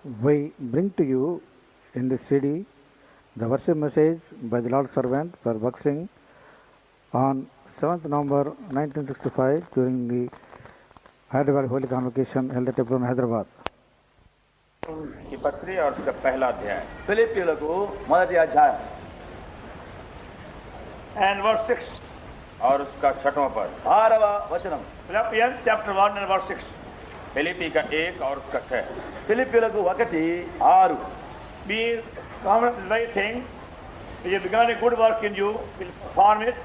We bring to you in this CD the worship message by the Lord's servant for Buxing on 7th November 1965 during the Hyderabad Holy Convocation held at Hebron, Hyderabad. की पत्री और उसका पहला अध्याय ఫిలిప్పీయులకు మొదటి అధ్యాయం and verse 6. और उसका छठवां पद 6వ వచనం. Philippians chapter 1 and verse 6. Philippi का 1 और उसका 6. ఫిలిప్పీయులకు 1:6. Be confident in the very thing which has begun a good work in you will perform it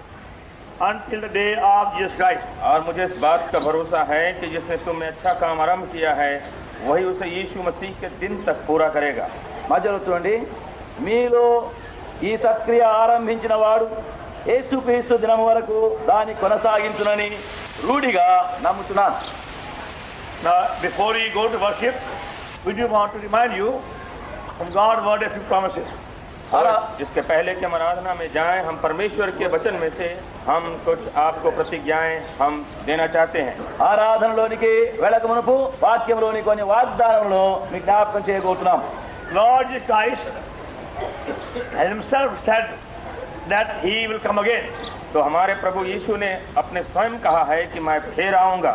until the day of Jesus Christ. और मुझे इस बात का भरोसा है कि जिसने तुम में अच्छा काम आरंभ किया है वही उसे यीशु मसीह के दिन तक पूरा करेगा. మధ్యలో చూడండి, మీలో ఈ సత్క్రియ ఆరంభించిన వాడు యేసుక్రీస్తు దినం వరకు దాన్ని కొనసాగించునని రూఢిగా నమ్ముతున్నాను. Now, before we go to worship, we do want to remind you from God's word a few promises. और इसके पहले कि हम आराधना में जाएं, हम परमेश्वर के वचन में से हम कुछ आपको प्रतिज्ञाएं हम देना चाहते हैं. ఆరాధనలోనికి వెళ్ళక మునుపు వాక్యంలోని కొన్ని వాగ్దానములను మీకు జ్ఞాపకం చేయబోతున్నాం. Lord Jesus Christ has himself said that he will come again. तो हमारे प्रभु यीशु ने अपने स्वयं कहा है कि मैं फिर आऊंगा.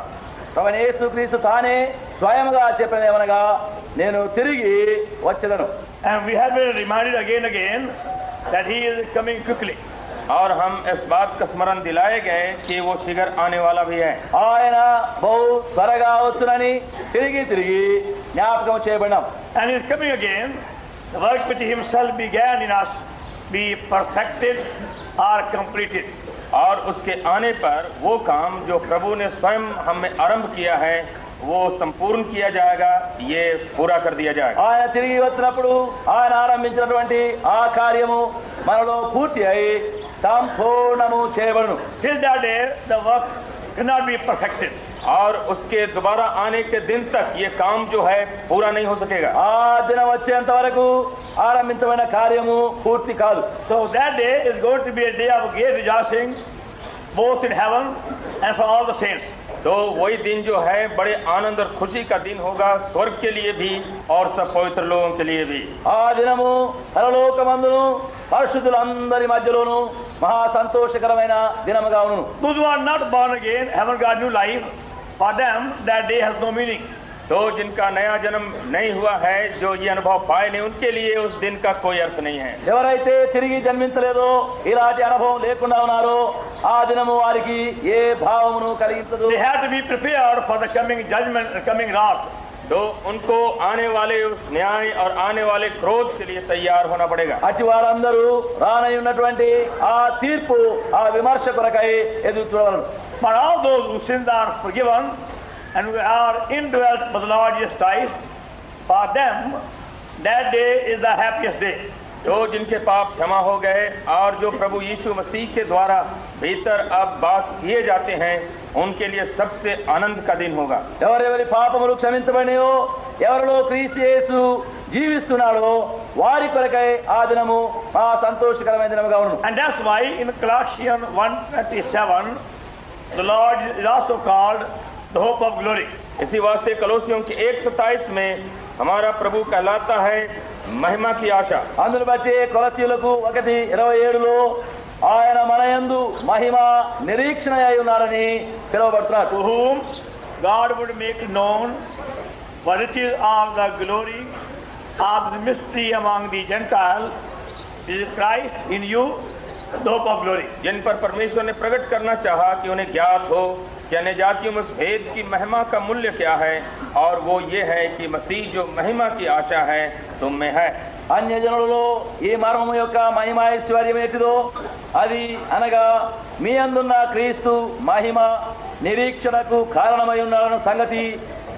ప్రభువైన యేసుక్రీస్తు తానే స్వయముగా చెప్పినదేమనగా, నేను తిరిగి వచ్చెదను. And we have been reminded again that he is coming quickly. और हम इस बात का स्मरण दिलाए गए कि वो शीघ्र आने वाला भी है. ఆయన బహు త్వరగా వస్తునని తిరిగి జ్ఞాపకం చేయబడినాం. And he is coming again. The work which he himself began in us be perfected or completed. और उसके आने पर वो काम जो प्रभु ने स्वयं हम में आरंभ किया है वो संपूर्ण किया जाएगा, ये पूरा कर दिया जाएगा. ఆయన తిరిగి వచ్చినప్పుడు ఆయన ఆరంభించినటువంటి ఆ కార్యము మనలో పూర్తి అయి సంపూర్ణము చేయబడును. Till that day, the work cannot be perfected. और उसके दोबारा आने के दिन तक ये काम जो है पूरा नहीं हो सकेगा. ఆ దినం వచ్చేంత వరకు ఆరంభించబడిన కార్యము పూర్తి కాదు. So that day is going to be a day of great rejoicing, both in heaven and for all the saints. तो वही दिन जो है बड़े आनंद और खुशी का दिन होगा, स्वर्ग के लिए भी और सब पवित्र लोगों के लिए भी. ఆ దినము పరలోకమందును పరిశుద్ధులందరి మధ్యలోను మహా సంతోషకరమైన దినముగా ఉండును. Those who are not born again haven't got new life. For them, that day has no meaning. तो जिनका नया जन्म नहीं हुआ है, जो ये अनुभव पाए नहीं, उनके लिए उस दिन का कोई अर्थ नहीं है. ఎవరైతే తిరిగి జన్మించలేదో, ఇలాంటి అనుభవం లేకుండా ఉన్నారో, ఆ దినము వారికి ఏ భావమును కలిగించదు. They have to be prepared for the coming judgment, the coming wrath. तो उनको आने वाले उस न्याय और आने वाले क्रोध के लिए तैयार होना पड़ेगा. అటు వారందరూ రానై ఉన్నటువంటి ఆ తీర్పు, ఆ విమర్శ కొరకై ఎదురు చూడవలను. For all those whose sins are forgiven and who are indwelt by the Lord Jesus Christ, for them, that day is the happiest day. जो जिनके पाप क्षमा हो गए और जो प्रभु यीशु मसीह के द्वारा भीतर अब वास किए जाते हैं, उनके लिए सबसे आनंद का दिन होगा. ఎవరెవరి పాపములు క్షమించబడినయో, ఎవరిలో క్రీస్తు యేసు జీవిస్తున్నాడో వారి కొరకై ఆ దినము ఆ సంతోషకరమైన దినముగా ఉండును. And that's why in Colossians 1:27, the Lord is also called the hope of glory. इसी वास्ते कलोसियों के 1:27 में हमारा प्रभु कहलाता है महिमा की आशा. అందును బట్టి కొలసీయులకు 1:27లో ఆయన మనయందు మహిమ నిరీక్షణ అయి ఉన్నారని పిలువబడుతున్నారు. To whom God would make known what it is of the glory of the mystery among the Gentiles, is Christ in you, the hope of glory. जिन पर परमेश्वर ने प्रकट करना चाहा कि उन्हें ज्ञात हो कि अन्य जातियों में भेद की महिमा का मूल्य क्या है, और वो ये है कि मसीह जो महिमा की आशा है तुम में है. అన్యజనులలో ఈ మర్మము యొక్క మహిమ ఐశ్వర్యం ఏంటిదో, అది అనగా మీ అందున్న క్రీస్తు మహిమ నిరీక్షణకు కారణమై ఉన్నాడన్న సంగతి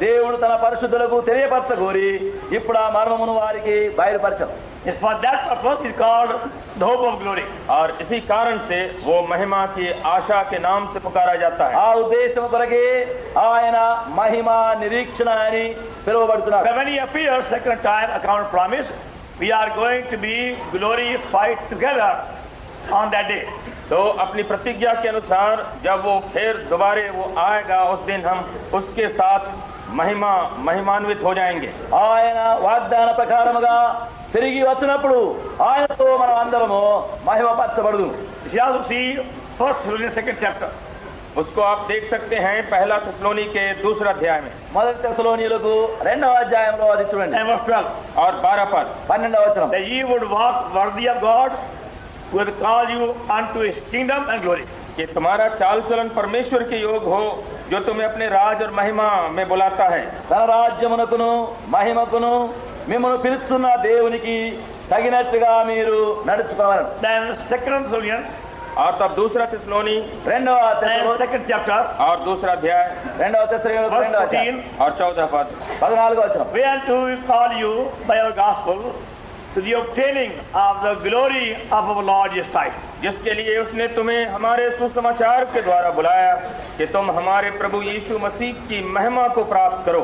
దేవుడు తన పరిశుద్ధులకు తెలియపరచగోరి ఇప్పుడు ఆ మర్మమును వారికి బయలుపరచం. It's for that purpose is called the hope of glory. और इसी कारण से वो महिमा की आशा के नाम से पुकारा जाता है. ఆ ఉద్దేశం కొరకే ఆయన మహిమ నిరీక్షణ అని పిలువబడుతున్నారు. But when he appears second time, account promise, we are going to be glorified together on that day. तो अपनी प्रतिज्ञा के अनुसार जब वो फिर दोबारे वो आएगा, उस दिन हम उसके साथ महिमान्वित हो जाएंगे। ఆయన వాగ్దాన ప్రకారముగా తిరిగి వచ్చినప్పుడు ఆయనతో మనం అందరము మహిమపరచబడుదు. You have to see 1 Thessalonians 2nd chapter. उसको आप देख सकते हैं पहला थिस्सलुनी के दूसरा अध्याय में మొదటి తెస్సలోనీయులకు 2వ అధ్యాయంలో అది చూడండి. And verse 12. और 12 पद, 12వ వచనం. That ye would walk worthy of God, who hath called you unto his kingdom and glory. कि तुम्हारा चाल चलन परमेश्वर के योग हो जो तुम्हें अपने राज और महिमा में बुलाता है। తన రాజ్యమునకును మహిమకును మిమ్మల్ని పిలుస్తున్న దేవునికి తగినట్టుగా మీరు నడుచుకోవాలి. Then 2 Thessalonians, और तब दूसरा थिस्सलुनी 2వ and తెస్సలోని 2nd chapter, और दूसरा अध्याय 2వ తెస్సలోని verse 2వ అధ్యాయం 14. और 14 पद, 14వ వచనం. Whereunto we call you by our gospel to the obtaining of the glory of our Lord Jesus Christ. जिसके लिए उसने तुम्हें हमारे सुसमाचार के द्वारा बुलाया कि तुम हमारे प्रभु यीशु मसीह की महिमा को प्राप्त करो।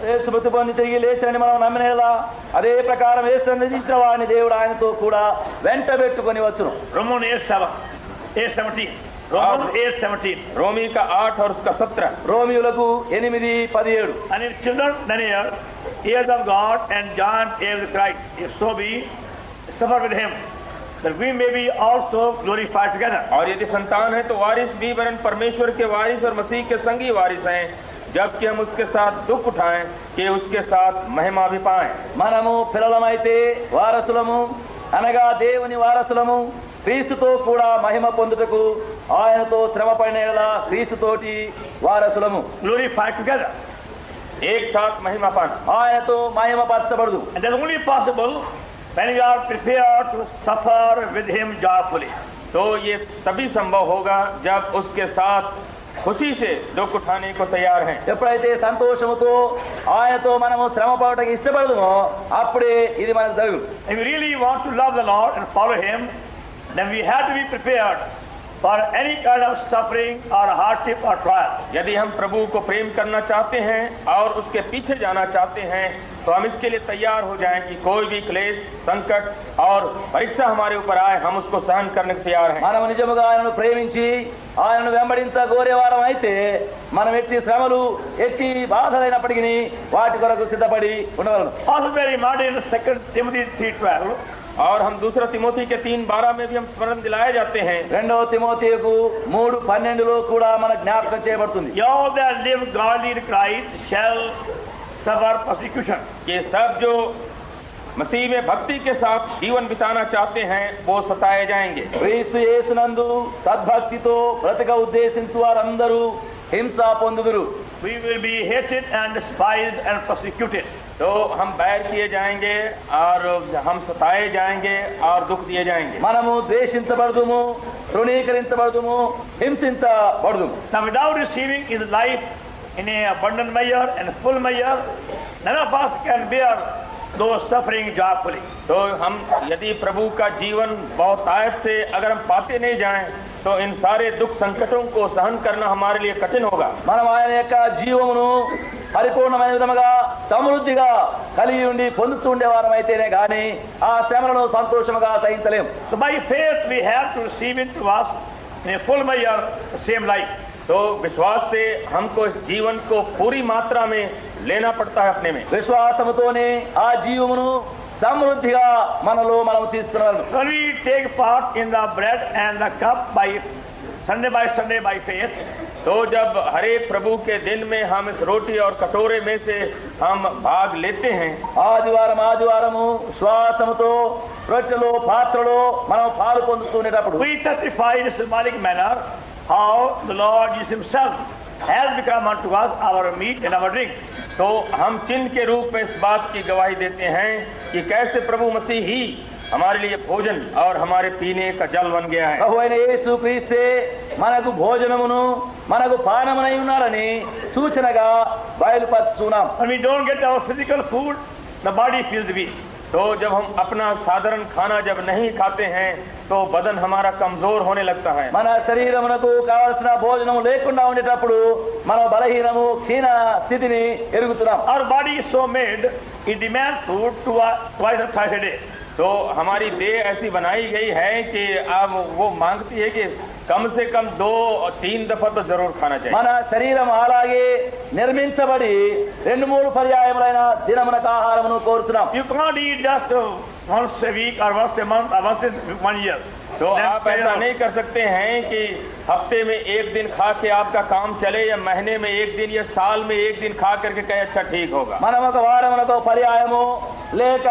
యేసు మృతి పొంది తిరిగి లేచని మనం నమ్మినేలా అదే ప్రకారం యేసు నిలిచిన వాడిని దేవుడు ఆయనతో కూడా వెంట పెట్టుకొని వచ్చును. Romans 8:17. Romans 8:17. रोमी का 8 और उसका 17। రోమియులకు 8:17. And his children then heirs of God and joint heirs with Christ, if so be suffer with him, that we may be also glorified together. और यदि संतान है तो वारिस भी वरन परमेश्वर के वारिस और मसीह के संगी वारिस हैं, जबकि हम उसके साथ दुख उठाएं कि उसके साथ महिमा भी पाएं। మనము పిల్లలమైతే వారసులము అనగా దేవుని వారసులము, క్రీస్తుతో కూడా మహిమ పొందుటకు ఆయనతో శ్రమ పడిన క్రీస్తుతోటి వారసులము. Glorified together. एक साथ महिमा पाना। ఆయనతో మహిమ పరచబడదు. And that's only possible when we are prepared to suffer with him joyfully. तो ये तभी संभव होगा जब उसके साथ खुशी से दुख उठाने को तैयार हैं। ఎప్పుడైతే సంతోషముతో ఆయనతో మనము శ్రమ పడటకు ఇష్టపడదుమో అప్పుడే ఇది మనకు జరుగు. If we really want to love the Lord and follow him, then we have to be prepared for any kind of suffering or hardship or trial. यदि हम प्रभु को प्रेम करना चाहते हैं और उसके पीछे जाना चाहते हैं तो हम इसके लिए तैयार हो जाएं कि कोई भी क्लेश, संकट और परीक्षा हमारे ऊपर आए, हम उसको सहन करने को तैयार हैं। మనము నిజముగా ఆయనను ప్రేమించి ఆయనను వెంబడించగోరేవారం అయితే మనం ఎట్టి శ్రమలు ఎట్టి బాధలైనప్పటికీ వాటి కొరకు సిద్ధపడి ఉండగలను. Also bear in mind in 2 Timothy 3:12, और हम दूसरा तिमोथी के 3:12 में भी हम स्मरण दिलाए जाते हैं 2వ తిమోతికు 3:12లో కూడా మన జ్ఞాపకం చేయబడుతుంది. "Ye all that live godly in Christ shall suffer persecution." कि सब जो मसीह में भक्ति के साथ जीवन बिताना चाहते हैं वो सताए जाएंगे। క్రీస్తు యేసునందు సద్భక్తితో బ్రతక ఉద్దేశించు వారందరూ హింస పొందుదురు. We will be hated and despised and persecuted. तो हम बैर किए जाएंगे और हम सताए जाएंगे और दुख दिए जाएंगे। మనము ద్వేషించబడదుము, తృణీకరించబడదుము, హింసించబడదుము. Now without receiving his life in a abundant measure and full measure, none of us can bear those suffering joyfully. तो हम यदि प्रभु का जीवन बहुत आयत से अगर हम पाते नहीं जाएं तो इन सारे दुख संकटों को सहन करना हमारे लिए कठिन होगा। మనం ఆయన యొక్క జీవమును పరిపూర్ణమైన విధముగా సమృద్ధిగా కలిగి ఉండి పొందుతూ ఉండేవారం అయితేనే గాని ఆ శ్రమలను సంతోషముగా సహించలేము. So by faith we have to receive into us in a full measure the same life. तो विश्वास से हमको इस जीवन को पूरी मात्रा में लेना पड़ता है अपने में। విశ్వాసముతోనే ఆ జీవమును సమృద్ధిగా మనలో మనం తీసుకున్నాము. When we take part in the bread and the cup by Sunday by faith, तो जब हरे प्रभु के दिन में हम इस रोटी और कटोरे में से हम भाग लेते हैं, ఆదివారము శ్వాసముతో రొట్టెలో పాత్రలో మనం పాలు పొందుతున్నప్పుడు we testify in a symbolic manner how the Lord Jesus himself has become unto us our meat and our drink. तो हम चिन्ह के रूप में इस बात की गवाही देते हैं कि कैसे प्रभु मसीह ही हमारे लिए भोजन और हमारे पीने का जल बन गया है। ప్రభు అయిన యేసు క్రీస్తే మనకు భోజనమును మనకు పానమునై ఉన్నారని సూచనగా బయలుపరుస్తున్నాం. When we don't get our physical food, the body feels weak. तो जब हम अपना साधारण खाना जब नहीं खाते हैं तो बदन हमारा कमजोर होने लगता है। మన శరీరమునకు కావలసిన భోజనం లేకుండా ఉండేటప్పుడు మన బలహీనము క్షీణ స్థితిని ఎరుగుతున్నాం. Our body is so made, it demands food twice or thrice a day. तो हमारी देह ऐसी बनाई गई है कि अब वो मांगती है कि कम से कम 2-3 दफा तो जरूर खाना चाहिए। మన శరీరం అలాగే నిర్మించబడి 2-3 పర్యాయములైన దినమునకు ఆహారమును కోరుచున్నాం. You can't eat just once a week or once a month or once in 1 year. तो आप ऐसा नहीं कर सकते हैं कि हफ्ते में एक दिन खा के आपका काम चले, या महीने में एक दिन या साल में एक दिन खा करके कहे अच्छा ठीक होगा। మనం ఒక వారమునకు పర్యాయము లేక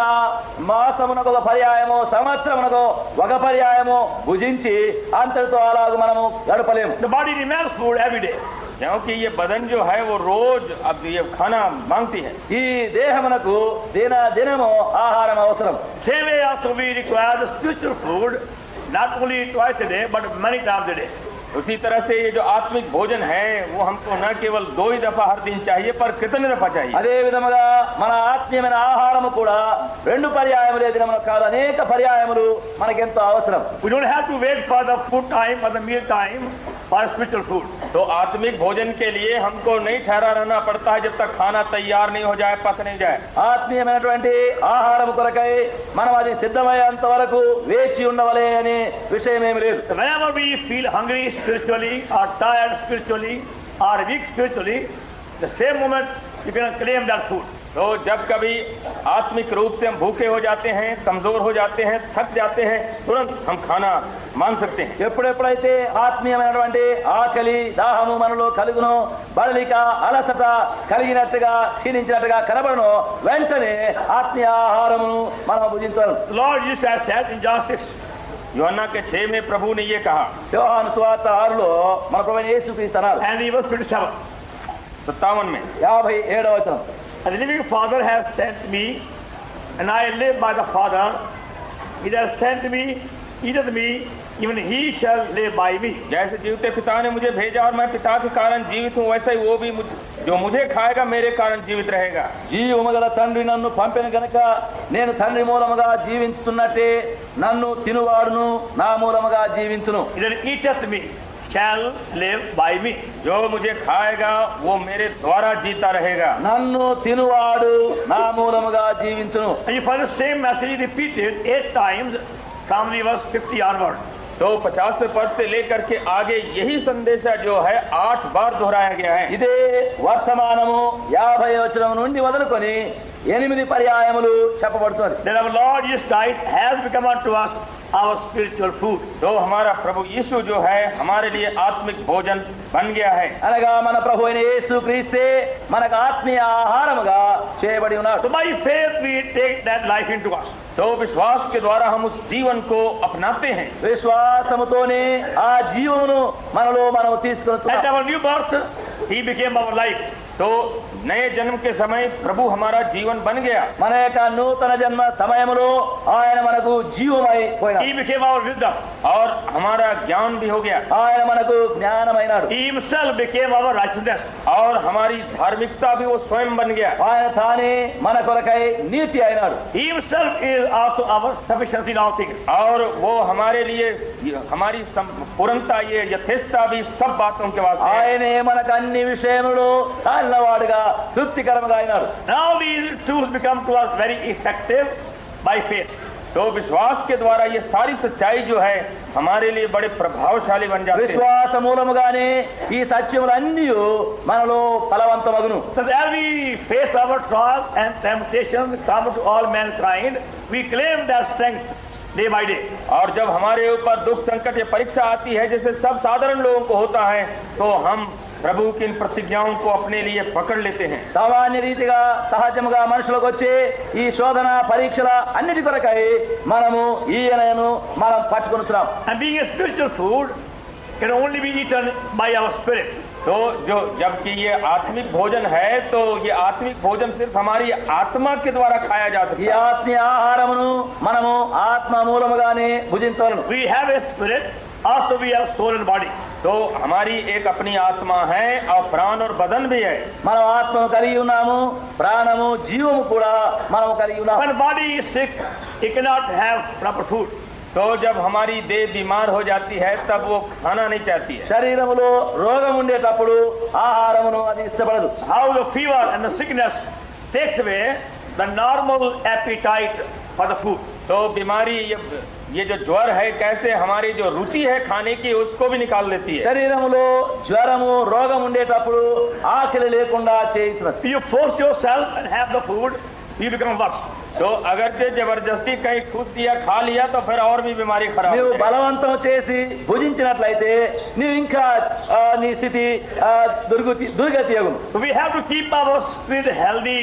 మాసమునకు ఒక పర్యాయము సంవత్సరమునకు ఒక పర్యాయము భుజించి అంతటితో అలాగూ మనము గడపలేము. The body demands food every day. क्योंकि ये बदन जो है वो रोज अब ये खाना मांगती है। ఈ దేహమునకు దినము ఆహారం అవసరం. Same way also we require the spiritual food, not only twice a day but many times a day. उसी तरह से ये जो आत्मिक भोजन है वो हमको न केवल 2 ही दफा हर दिन चाहिए, पर कितने दफा चाहिए। అదే విధముగా మన ఆత్మీయమైన ఆహారము కూడా 2 పర్యాయములే దినమున కాదు, అనేక పర్యాయములు మనకెంతో అవసరం. We don't have to wait for the food time or the meal time for spiritual food. तो आत्मिक भोजन के लिए हमको नहीं ठहरा रहना पड़ता है जब तक खाना तैयार नहीं हो जाए, पक नहीं जाए। ఆత్మీయమైనటువంటి ఆహారం కొరకై మనం అది సిద్ధమయ్యేంత వరకు వేచి ఉండవలే అనే విషయమేమి లేదు. Whenever we feel hungry spiritually or tired spiritually or weak spiritually, the same moment you can claim that food. तो जब कभी आत्मिक रूप से हम भूखे हो जाते हैं, कमजोर हो जाते हैं, थक जाते हैं, तुरंत हम खाना मांग सकते हैं। ఎప్పుడెప్పుడైతే ఆత్మీయమైనటువంటి ఆకలి దాహము మనలో కలుగునో, బడలిక అలసట కలిగినట్టుగా క్షీణించినట్టుగా కనబడను, వెంటనే ఆత్మీయ ఆహారమును మనం భుజించాలి. Lord Jesus has said in John 6, Yohanna के 6 में प्रभु ने ये कहा, యోహాను సువార్త 6లో మన ప్రభువైన యేసుక్రీస్తు అన్నారు, and he was 57. 57 में 57వ వచనం, And the living Father has sent me, and I live by the Father. He has sent me, eateth me, even he shall live by me. जैसे जीवते पिता ने मुझे भेजा और मैं पिता के कारण जीवित हूँ, वैसे ही वो भी जो मुझे खाएगा मेरे कारण जीवित रहेगा। జీవము గల తండ్రి నన్ను పంపిన గనుక నేను తండ్రి మూలముగా జీవించుతున్నట్టే నన్ను తినువాడును నా మూలముగా జీవించును. He that eateth me shall live by me. जो मुझे खाएगा वो मेरे द्वारा जीता रहेगा। నన్ను తినువాడు నా మూలముగా జీవించును. And you find the same message repeated 8 times from the verse 50 onward. तो 50 पद से लेकर के आगे यही संदेशा जो है 8 बार दोहराया गया है। ఇదే వర్తమానము 50వ వచనం నుండి మొదలుకొని 8 పర్యాయములు చెప్పబడుతుంది. Then our Lord Jesus Christ has become unto us our spiritual food. तो हमारा प्रभु यीशु जो है हमारे लिए आत्मिक भोजन बन गया है। అనగా మన ప్రభు అయిన యేసు క్రీస్తే మనకు ఆత్మీయ ఆహారముగా చేయబడి ఉన్నాడు. So by faith we take that life into us. तो विश्वास के द्वारा हम उस जीवन को अपनाते हैं। విశ్వాసముతోనే ఆ జీవమును మనలో మనం At తీసుకొస్తున్నాం. our new birth, he became our life. तो नए जन्म के समय प्रभु हमारा जीवन बन गया। మన యొక్క నూతన జన్మ సమయములో ఆయన మనకు జీవమై పోయినాడు. He became our wisdom. और हमारा ज्ञान भी हो गया, ఆయన మనకు జ్ఞానమైనాడు. He himself became our righteousness. और हमारी धार्मिकता भी वो स्वयं बन गया। ఆయన తానే మన కొరకై నీతి అయినాడు. He himself is also our sufficiency in all things. और वो हमारे लिए हमारी पूर्णता, ये यथेष्टता भी सब बातों के वास्ते है। ఆయనే మనకు అన్ని విషయములు చాలినవాడుగా తృప్తికరముగా అయినాడు. Now these truths become to us very effective by faith. तो विश्वास के द्वारा ये सारी सच्चाई जो है हमारे लिए बड़े प्रभावशाली बन जाते हैं। విశ్వాస మూలముగానే ఈ సత్యములన్నీ మనలో ఫలవంతమగును. So as we face our trials and temptations common to all mankind, we claim that strength day by day. और जब हमारे ऊपर दुख संकट या परीक्षा आती है जैसे सब साधारण लोगों को होता है, तो हम प्रभु की इन प्रतिज्ञाओं को अपने लिए पकड़ लेते हैं। సామాన్య రీతిగా సహజముగా మనుషులకు వచ్చే ఈ శోధన పరీక్షల అన్నిటి కొరకై మనము ఈయనను మనం పట్టుకొనుచున్నాం. And being a spiritual food can only be eaten by our spirit. तो जो जबकि ये आत्मिक भोजन है, तो ये आत्मिक भोजन सिर्फ हमारी आत्मा के द्वारा खाया जा ఈ सकता है। ఆత్మీయ ఆహారమును మనము ఆత్మ మూలముగానే భుజించవలను. We have a spirit, also we have soul and body. तो हमारी एक अपनी आत्मा है और प्राण और बदन भी है। మనం ఆత్మను కలిగి ఉన్నాము, ప్రాణము జీవము కూడా మనము కలిగి ఉన్నాము. When body is sick, it cannot have proper food. तो जब हमारी देह बीमार हो जाती है तब वो खाना नहीं चाहती है। శరీరములో రోగం ఉండేటప్పుడు ఆహారమును అది ఇష్టపడదు. How the fever and the sickness takes away, the normal appetite for the food. तो बीमारी ये जो ज्वर है कैसे हमारी जो रुचि है खाने की उसको भी निकाल लेती है। శరీరములో జ్వరము రోగం ఉండేటప్పుడు ఆకలి లేకుండా చేయించున్నది. You force yourself and have the food, you become worse. तो अगर से जबरदस्ती कहीं ठूस दिया खा लिया तो फिर और भी बीमारी खराब నీవు होती है। బలవంతం చేసి భుజించినట్లయితే నీవు ఇంకా నీ స్థితి దుర్గతి అగును. So we have to keep our spirit healthy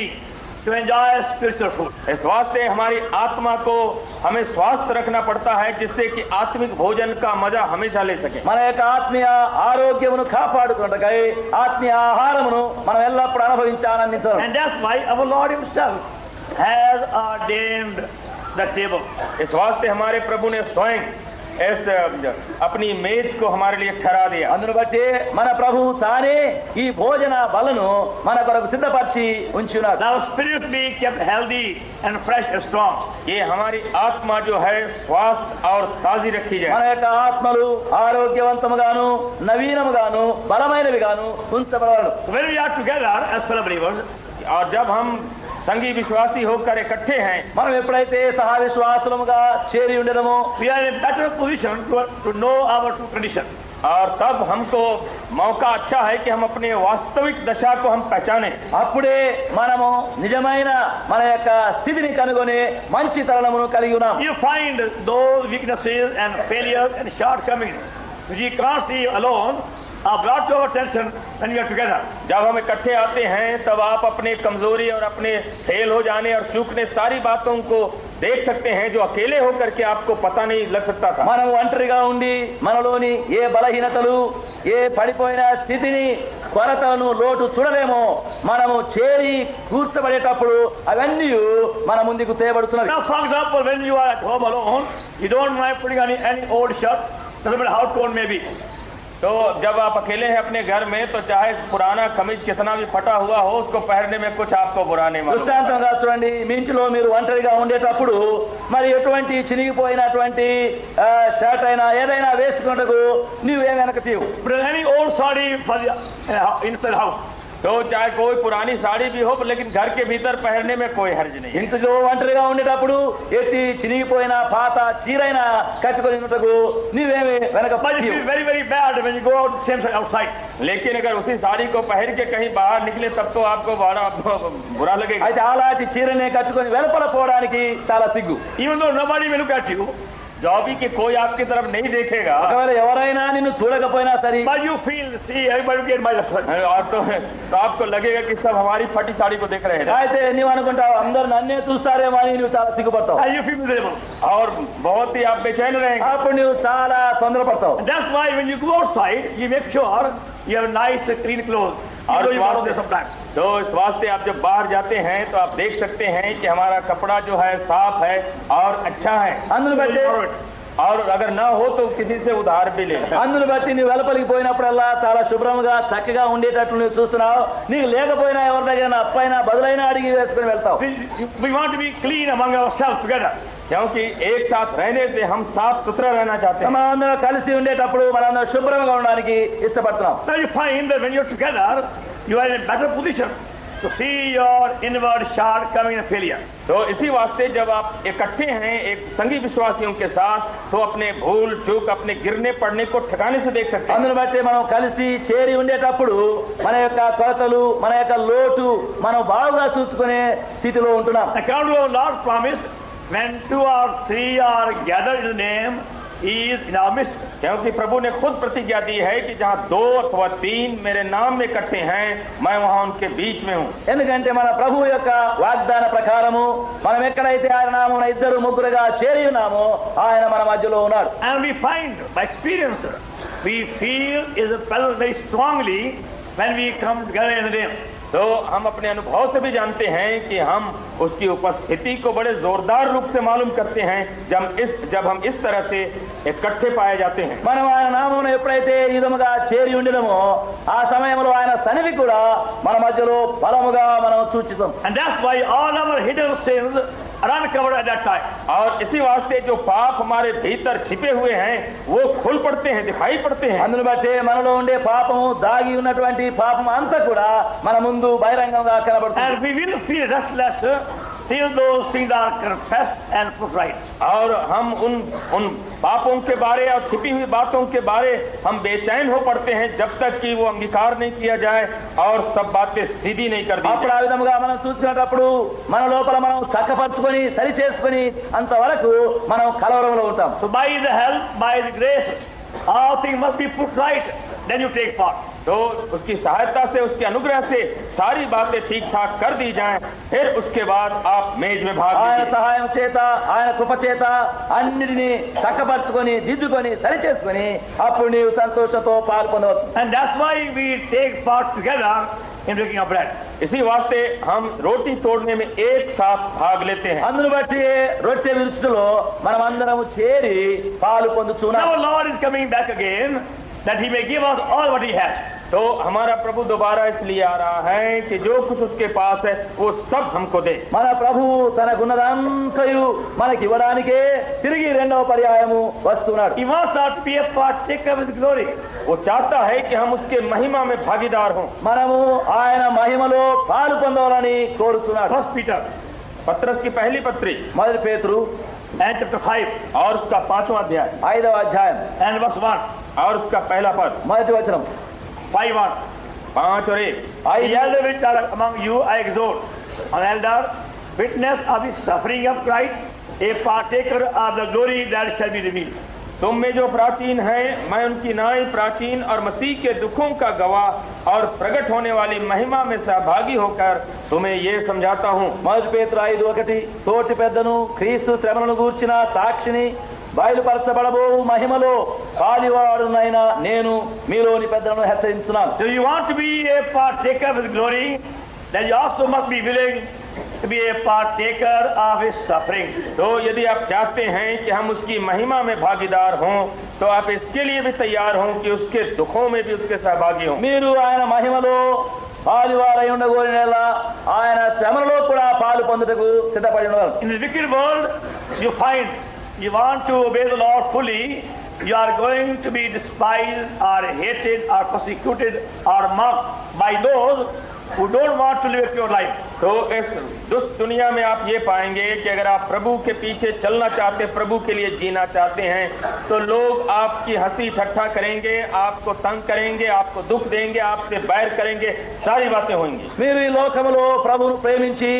to enjoy spiritual food. इस वास्ते हमारी आत्मा को हमें स्वस्थ रखना पड़ता है जिससे कि आत्मिक भोजन का मजा हमेशा ले सके। మన యొక్క ఆత్మీయ ఆరోగ్యమును కాపాడుకున్నట్టుకై ఆత్మీయ ఆహారమును మనం ఎల్లప్పుడూ అనుభవించి ఆనందించాలి. And that's why our Lord himself has ordained the table. इस वास्ते हमारे प्रभु ने स्वयं इस अपनी मेज को हमारे लिए ठहरा दिया। అందును బట్టి మన ప్రభువు తానే ఈ భోజన బలను మన కొరకు సిద్ధపరిచి ఉంచున్నాడు. Our spirit be kept healthy and fresh and strong. ये हमारी आत्मा जो है स्वस्थ और ताजी रखी మన जाए। యొక్క ఆత్మలు ఆరోగ్యవంతముగాను నవీనముగాను బలమైనవిగాను ఉంచబడను. When we are together as fellow believers, और जब हम संगी विश्वासी होकर इकट्ठे हैं మనం ఎప్పుడైతే సహా విశ్వాసులముగా చేరి ఉండేదమో we are in a better position to know our true condition. और तब हमको मौका अच्छा है कि हम अपने वास्तविक दशा को हम पहचाने। అప్పుడే మనము నిజమైన మన యొక్క స్థితిని కనుగొని మంచి తరుణమును కలిగి ఉన్నాం. You find those weaknesses and failures and shortcomings which you can't see alone are brought to our attention when we are together. जब हम इकट्ठे आते हैं तब आप अपने कमजोरी और अपने फेल हो जाने और चूकने सारी बातों को देख सकते हैं जो अकेले होकर के आपको पता नहीं लग सकता था। మనము ఒంటరిగా ఉండి మనలోని ఏ బలహీనతలు ఏ పడిపోయిన స్థితిని కొరతను లోటు చూడలేమో మనము చేరి కూర్చబడేటప్పుడు అవన్నీ మన ముందుకు తేబడుతున్నవి. Now, for example, when you are at home alone, you don't mind putting on any old shirt, doesn't matter how torn may be. तो जब आप अकेले हैं अपने घर में तो चाहे पुराना कमीज कितना भी फटा हुआ हो उसको पहनने में कुछ आपको बुरा नहीं मालूम। దృష్టాంతంగా చూడండి, మీ ఇంటిలో మీరు ఒంటరిగా ఉండేటప్పుడు మరి ఎటువంటి చినిగిపోయినటువంటి షర్ట్ అయినా ఏదైనా వేసుకున్నట్టుకు నీవేం వెనక తీవు. But any old sari for the inside house. तो चाहे कोई पुरानी साड़ी भी हो लेकिन घर के भीतर पहनने में कोई हर्ज नहीं है। ఇంటిలో ఒంటరిగా ఉండేటప్పుడు ఎత్తి చినిగిపోయిన పాత చీరైనా కట్టుకొని ఉన్నట్టుకు నీవేమి వెనక But it తీవు. is very, very bad when you go out same side outside. लेकिन अगर उसी साड़ी को पहन के कहीं बाहर निकले तब तो आपको बड़ा बुरा लगेगा। అయితే అలాంటి చీరనే కట్టుకొని వెలుపల పోవడానికి చాలా సిగ్గు. Even though nobody will look at you, जो भी कि कोई आपकी तरफ नहीं देखेगा ఒకవేళ ఎవరైనా నిన్ను చూడకపోయినా సరే but you feel, see, everybody get my lesson. और तो आपको लगेगा कि सब हमारी फटी साड़ी को देख रहे हैं అయితే నీవు అనుకుంటావు అందరు నన్నే చూస్తారేమో అని నువ్వు చాలా సిగ్గుపడతావు. And you feel miserable. और बहुत ही आप बेचैन रहेंगे। అప్పుడు నువ్వు చాలా తొందరపడతావు. That's why when you go outside, you make sure you have nice, clean clothes. और You borrow them sometimes. तो इस वास्ते आप जब बाहर जाते हैं तो आप देख सकते हैं कि हमारा कपड़ा जो है साफ है और अच्छा है। అందును బట్టి और अगर ना हो तो किसी से उधार भी ले लें। అందును బట్టి నువ్వు వెలుపలికి పోయినప్పుడల్లా చాలా శుభ్రంగా చక్కగా ఉండేటట్లు నువ్వు చూస్తున్నావు. నీకు లేకపోయినా ఎవరి దగ్గర అప్పైనా బదులైనా అడిగి వేసుకుని వెళ్తావు. We want to be clean among ourselves together. क्योंकि एक साथ रहने से हम साफ सुथरा रहना चाहते हैं। మనందరం కలిసి ఉండేటప్పుడు మనందరం శుభ్రంగా ఉండడానికి ఇష్టపడుతున్నాం. Now you find that when you're together, you are in a better position to see your inward shortcoming and failure. तो इसी वास्ते जब आप इकट्ठे हैं एक संगी विश्वासियों के साथ तो अपने भूल चूक अपने गिरने पड़ने को ठिकाने से देख सकते हैं। అందును బట్టి మనం కలిసి చేరి ఉండేటప్పుడు మన యొక్క కొరతలు మన యొక్క లోటు మనం బాగా చూసుకునే స్థితిలో ఉంటున్నాం. According to our Lord's promise, when 2 or 3 are gathered in His name, He is in our midst. क्योंकि प्रभु ने खुद प्रतिज्ञा दी है कि जहाँ 2 अथवा 3 मेरे नाम में इकट्ठे हैं मैं वहाँ उनके बीच में हूँ। ఎందుకంటే మన ప్రభువు యొక్క వాగ్దాన ప్రకారము మనం ఎక్కడైతే ఆయన నామమున 2 ముగ్గురుగా చేరి ఉన్నామో ఆయన మన మధ్యలో ఉన్నాడు. And we find by experience, we feel His presence very strongly when we come together in the name. तो हम अपने अनुभव से भी जानते हैं कि हम उसकी उपस्थिति को बड़े जोरदार रूप से मालूम करते हैं जब हम इस तरह से इकट्ठे पाए जाते हैं। మనం ఆయన నామమున ఎప్పుడైతే ఈ విధముగా చేరి ఉండినమో ఆ సమయంలో ఆయన సన్నిధి కూడా మన మధ్యలో బలముగా మనం సూచిస్తాం. And that's why all our hidden sins are uncovered at that time. और इसी वास्ते जो पाप हमारे भीतर छिपे हुए हैं वो खुल पड़ते हैं, दिखाई पड़ते हैं। అందును బట్టి మనలో ఉండే పాపము దాగి ఉన్నటువంటి పాపం అంతా కూడా మన ముందు బహిరంగంగా కనబడుతుంది. And we will feel restless still those things are confessed and put right. और हम उन पापों के बारे और छिपी हुई बातों के बारे हम बेचैन हो पड़ते हैं जब तक कि वो अंगीकार नहीं किया जाए और सब बातें सीधी नहीं कर दी అప్పుడు ఆ విధముగా మనం చూసినప్పుడు మన లోపల మనం చక్కపరుచుకొని సరి చేసుకొని అంతవరకు మనం కలవరంలో ఉంటాం. So by the help, by the grace, all things must be put right. Then you take part. तो उसकी सहायता से, उसके अनुग्रह से सारी बातें ठीक ठाक कर दी जाएं, फिर उसके बाद आप मेज में भाग ఆయన लीजिए. సహాయం చేత ఆయన కృప చేత అన్నిటినీ చక్కపరుచుకొని దిద్దుకొని సరి చేసుకొని అప్పుడు నీవు సంతోషంతో పాల్గొనవచ్చు. And that's why we take part together in breaking of bread. इसी वास्ते हम रोटी तोड़ने में एक साथ भाग लेते हैं. అందును బట్టి రొట్టె విరుచుటలో మనం అందరము చేరి పాలు పొందుచున్నాం. Now Lord is coming back again that he may give us all what he has. तो हमारा प्रभु दोबारा इसलिए आ रहा है कि जो कुछ उसके पास है वो सब हमको दे. మన ప్రభు తనకున్నదంతయు మనకి ఇవ్వడానికే తిరిగి రెండవ పర్యాయము వస్తున్నాడు. He wants us to be a partaker with glory. वो चाहता है कि हम उसके महिमा में भागीदार हों. మనము ఆయన మహిమలో పాలు పొందవాలని కోరుచున్నాడు. First Peter पत्रस की पहली पत्री మొదటి పేతురు and chapter 5 और उसका 5वां अध्याय 5వ అధ్యాయం and verse 1. और उसका पहला पद మొదటి వచనం 5:1. 5 और 1. The elder which are among you I exhort, an elder, witness of the suffering of Christ, a partaker of the glory that shall be revealed. तुम में जो प्राचीन हैं, मैं उनकी नाई प्राचीन और मसीह के दुखों का गवाह और प्रकट होने वाली महिमा में सहभागी होकर तुम्हें ये समझाता हूँ. మొదటి పేతురు 5:1 తోటి పెద్దను క్రీస్తు శ్రమలను గూర్చిన సాక్షిని బయలుపరచబడబో మహిమలో పాలివాడునైనా నేను మీలోని పెద్దలను హెచ్చరించున్నాను. So you want to be a partaker with glory, then you also must be willing to be a partaker of his suffering. तो यदि आप चाहते हैं कि हम उसकी महिमा में भागीदार हों, तो आप इसके लिए भी तैयार हों कि उसके दुखों में भी उसके सहभागी हों. మీరు ఆయన మహిమలో పాలివారై ఉండగోరినలా ఆయన శ్రమలలో కూడా పాలు పొందుటకు సిద్ధపడి ఉండగలరు. In this wicked world, you find you want to obey the Lord fully, you are going to be despised or hated or persecuted or mocked by those who don't want to live a pure life. तो इस दुष्ट दुनिया में आप ये पाएंगे कि अगर आप प्रभु के पीछे चलना चाहते, प्रभु के लिए जीना चाहते हैं, तो लोग आपकी हंसी ठट्ठा करेंगे, आपको तंग करेंगे, आपको दुख देंगे, आपसे बैर करेंगे, सारी बातें होंगी. మీరు ఈ లోకములో ప్రభువును ప్రేమించి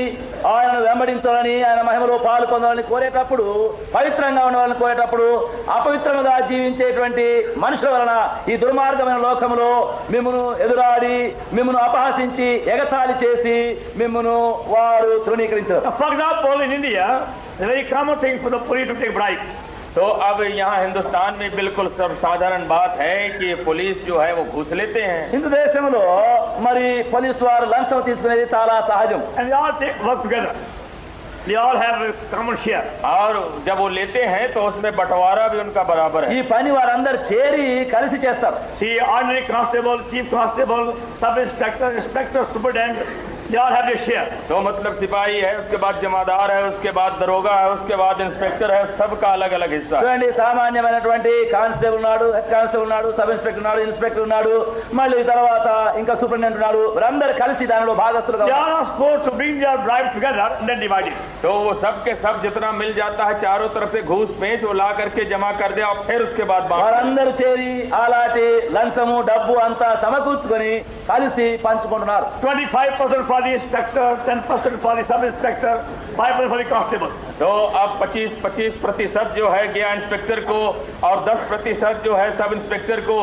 ఆయనను వెంబడించాలని ఆయన మహిమలో పాలు పొందాలని కోరేటప్పుడు, పవిత్రంగా ఉండాలని కోరేటప్పుడు అపవిత్రంగా జీవించేటువంటి మనుషుల వలన ఈ దుర్మార్గమైన లోకములో మిమ్మును ఎదురాడి మిమ్మును అపహసించి ఎగతాళి చేసి మిమ్మును వారు తృణీకరించారు. For example, in India, it's a very common thing for the police to take bribes. तो अब यहाँ हिंदुस्तान में बिल्कुल सर्वसाधारण बात है कि पुलिस जो है वो घूस लेते हैं. హిందూ దేశంలో మరి పోలీసు వారు లంచం తీసుకునేది చాలా సహజం. And they all work together. They all have a common share. और जब वो लेते हैं तो उसमें बंटवारा भी उनका बराबर ఈ है. పని వారందరూ చేరి కలిసి చేస్తారు. See, ordinary constable, chief constable, sub inspector, inspector, superintendent, they all have their share. तो मतलब सिपाही है, उसके बाद जमादार है, उसके बाद दरोगा है, उसके बाद इंस्पेक्टर है, सबका अलग अलग हिस्सा है. చూడండి, సామాన్యమైనటువంటి కానిస్టేబుల్ ఉన్నాడు, హెడ్ కానిస్టేబుల్ ఉన్నాడు, సబ్ ఇన్స్పెక్టర్ ఉన్నాడు, ఇన్స్పెక్టర్ ఉన్నాడు, మళ్ళీ తర్వాత ఇంకా సూపరింటెండెంట్ ఉన్నాడు. వీరందరూ కలిసి దానిలో భాగస్తులుగా They ఉన్నారు. are not supposed to bring their bribe together and then divide it. तो वो सब के सब जितना मिल जाता है चारों तरफ से घूस पेंच वो ला करके जमा कर दे और फिर उसके बाद बांट. వారందరూ చేరి అలాంటి లంచము డబ్బు అంతా సమకూర్చుకొని కలిసి పంచుకుంటున్నారు. 25% for the inspector, 10% for the sub inspector, 5% for the constable. तो अब 25% जो है गया इंस्पेक्टर को और 10% जो है सब इंस्पेक्टर को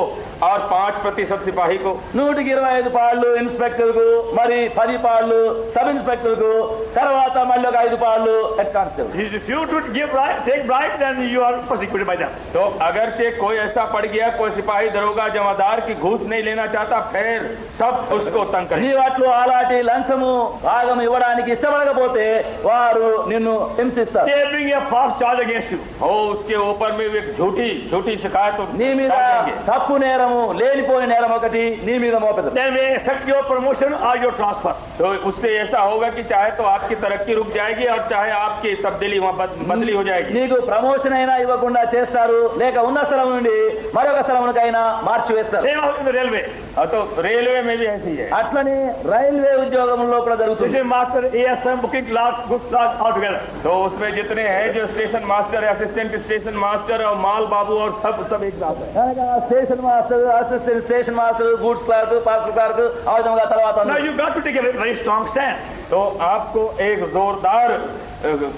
और 5% सिपाही को. 125 పాళ్ళు ఇన్స్పెక్టర్ కు, మరి 10 పాళ్ళు సబ్ ఇన్స్పెక్టర్ కు, తర్వాత మళ్ళీ ఒక 5 పాళ్ళు head constable. If you to give bribe, take bribe, then you are persecuted by them. तो अगर से कोई ऐसा पड़ गया, कोई सिपाही दरोगा जमादार की घूस नहीं लेना चाहता, फिर सब उसको तंग నీ करेंगे. వాటిలో అలాంటి లంచము భాగం ఇవ్వడానికి ఇష్టపడకపోతే వారు నిన్ను హింసిస్తారు. They bring a false charge against you. हो उसके ऊपर में भी एक झूठी शिकायत నీ మీద डाल देंगे. తప్పు నేరము, లేనిపోయిన నేరం ఒకటి నీ మీద మోపెదరు. Then may affect your promotion or your transfer. तो उससे ऐसा होगा कि चाहे तो आपकी तरक्की रुक जाएगी और चाहे आपकी तब्दीली वहाँ बदली हो जाएगी. నీకు ప్రమోషన్ అయినా ఇవ్వకుండా చేస్తారు, లేక ఉన్న స్థలం నుండి మరొక స్థలంకైనా మార్చివేస్తారు. Same in the railway. तो रेलवे में भी ऐसी है. అట్లని రైల్వే ఉద్యోగం ఉద్యోగంలో కూడా జరుగుతుంది. Station master, ASM, booking clerk, good clerk, all together. तो उसमें जितने हैं जो station master, assistant station master और माल बाबू और सब एक साथ है. కనుక station master, assistant station master, goods clerk, parcel clerk ఆ విధంగా తర్వాత Now you got to take a very strong stand. तो आपको एक जोरदार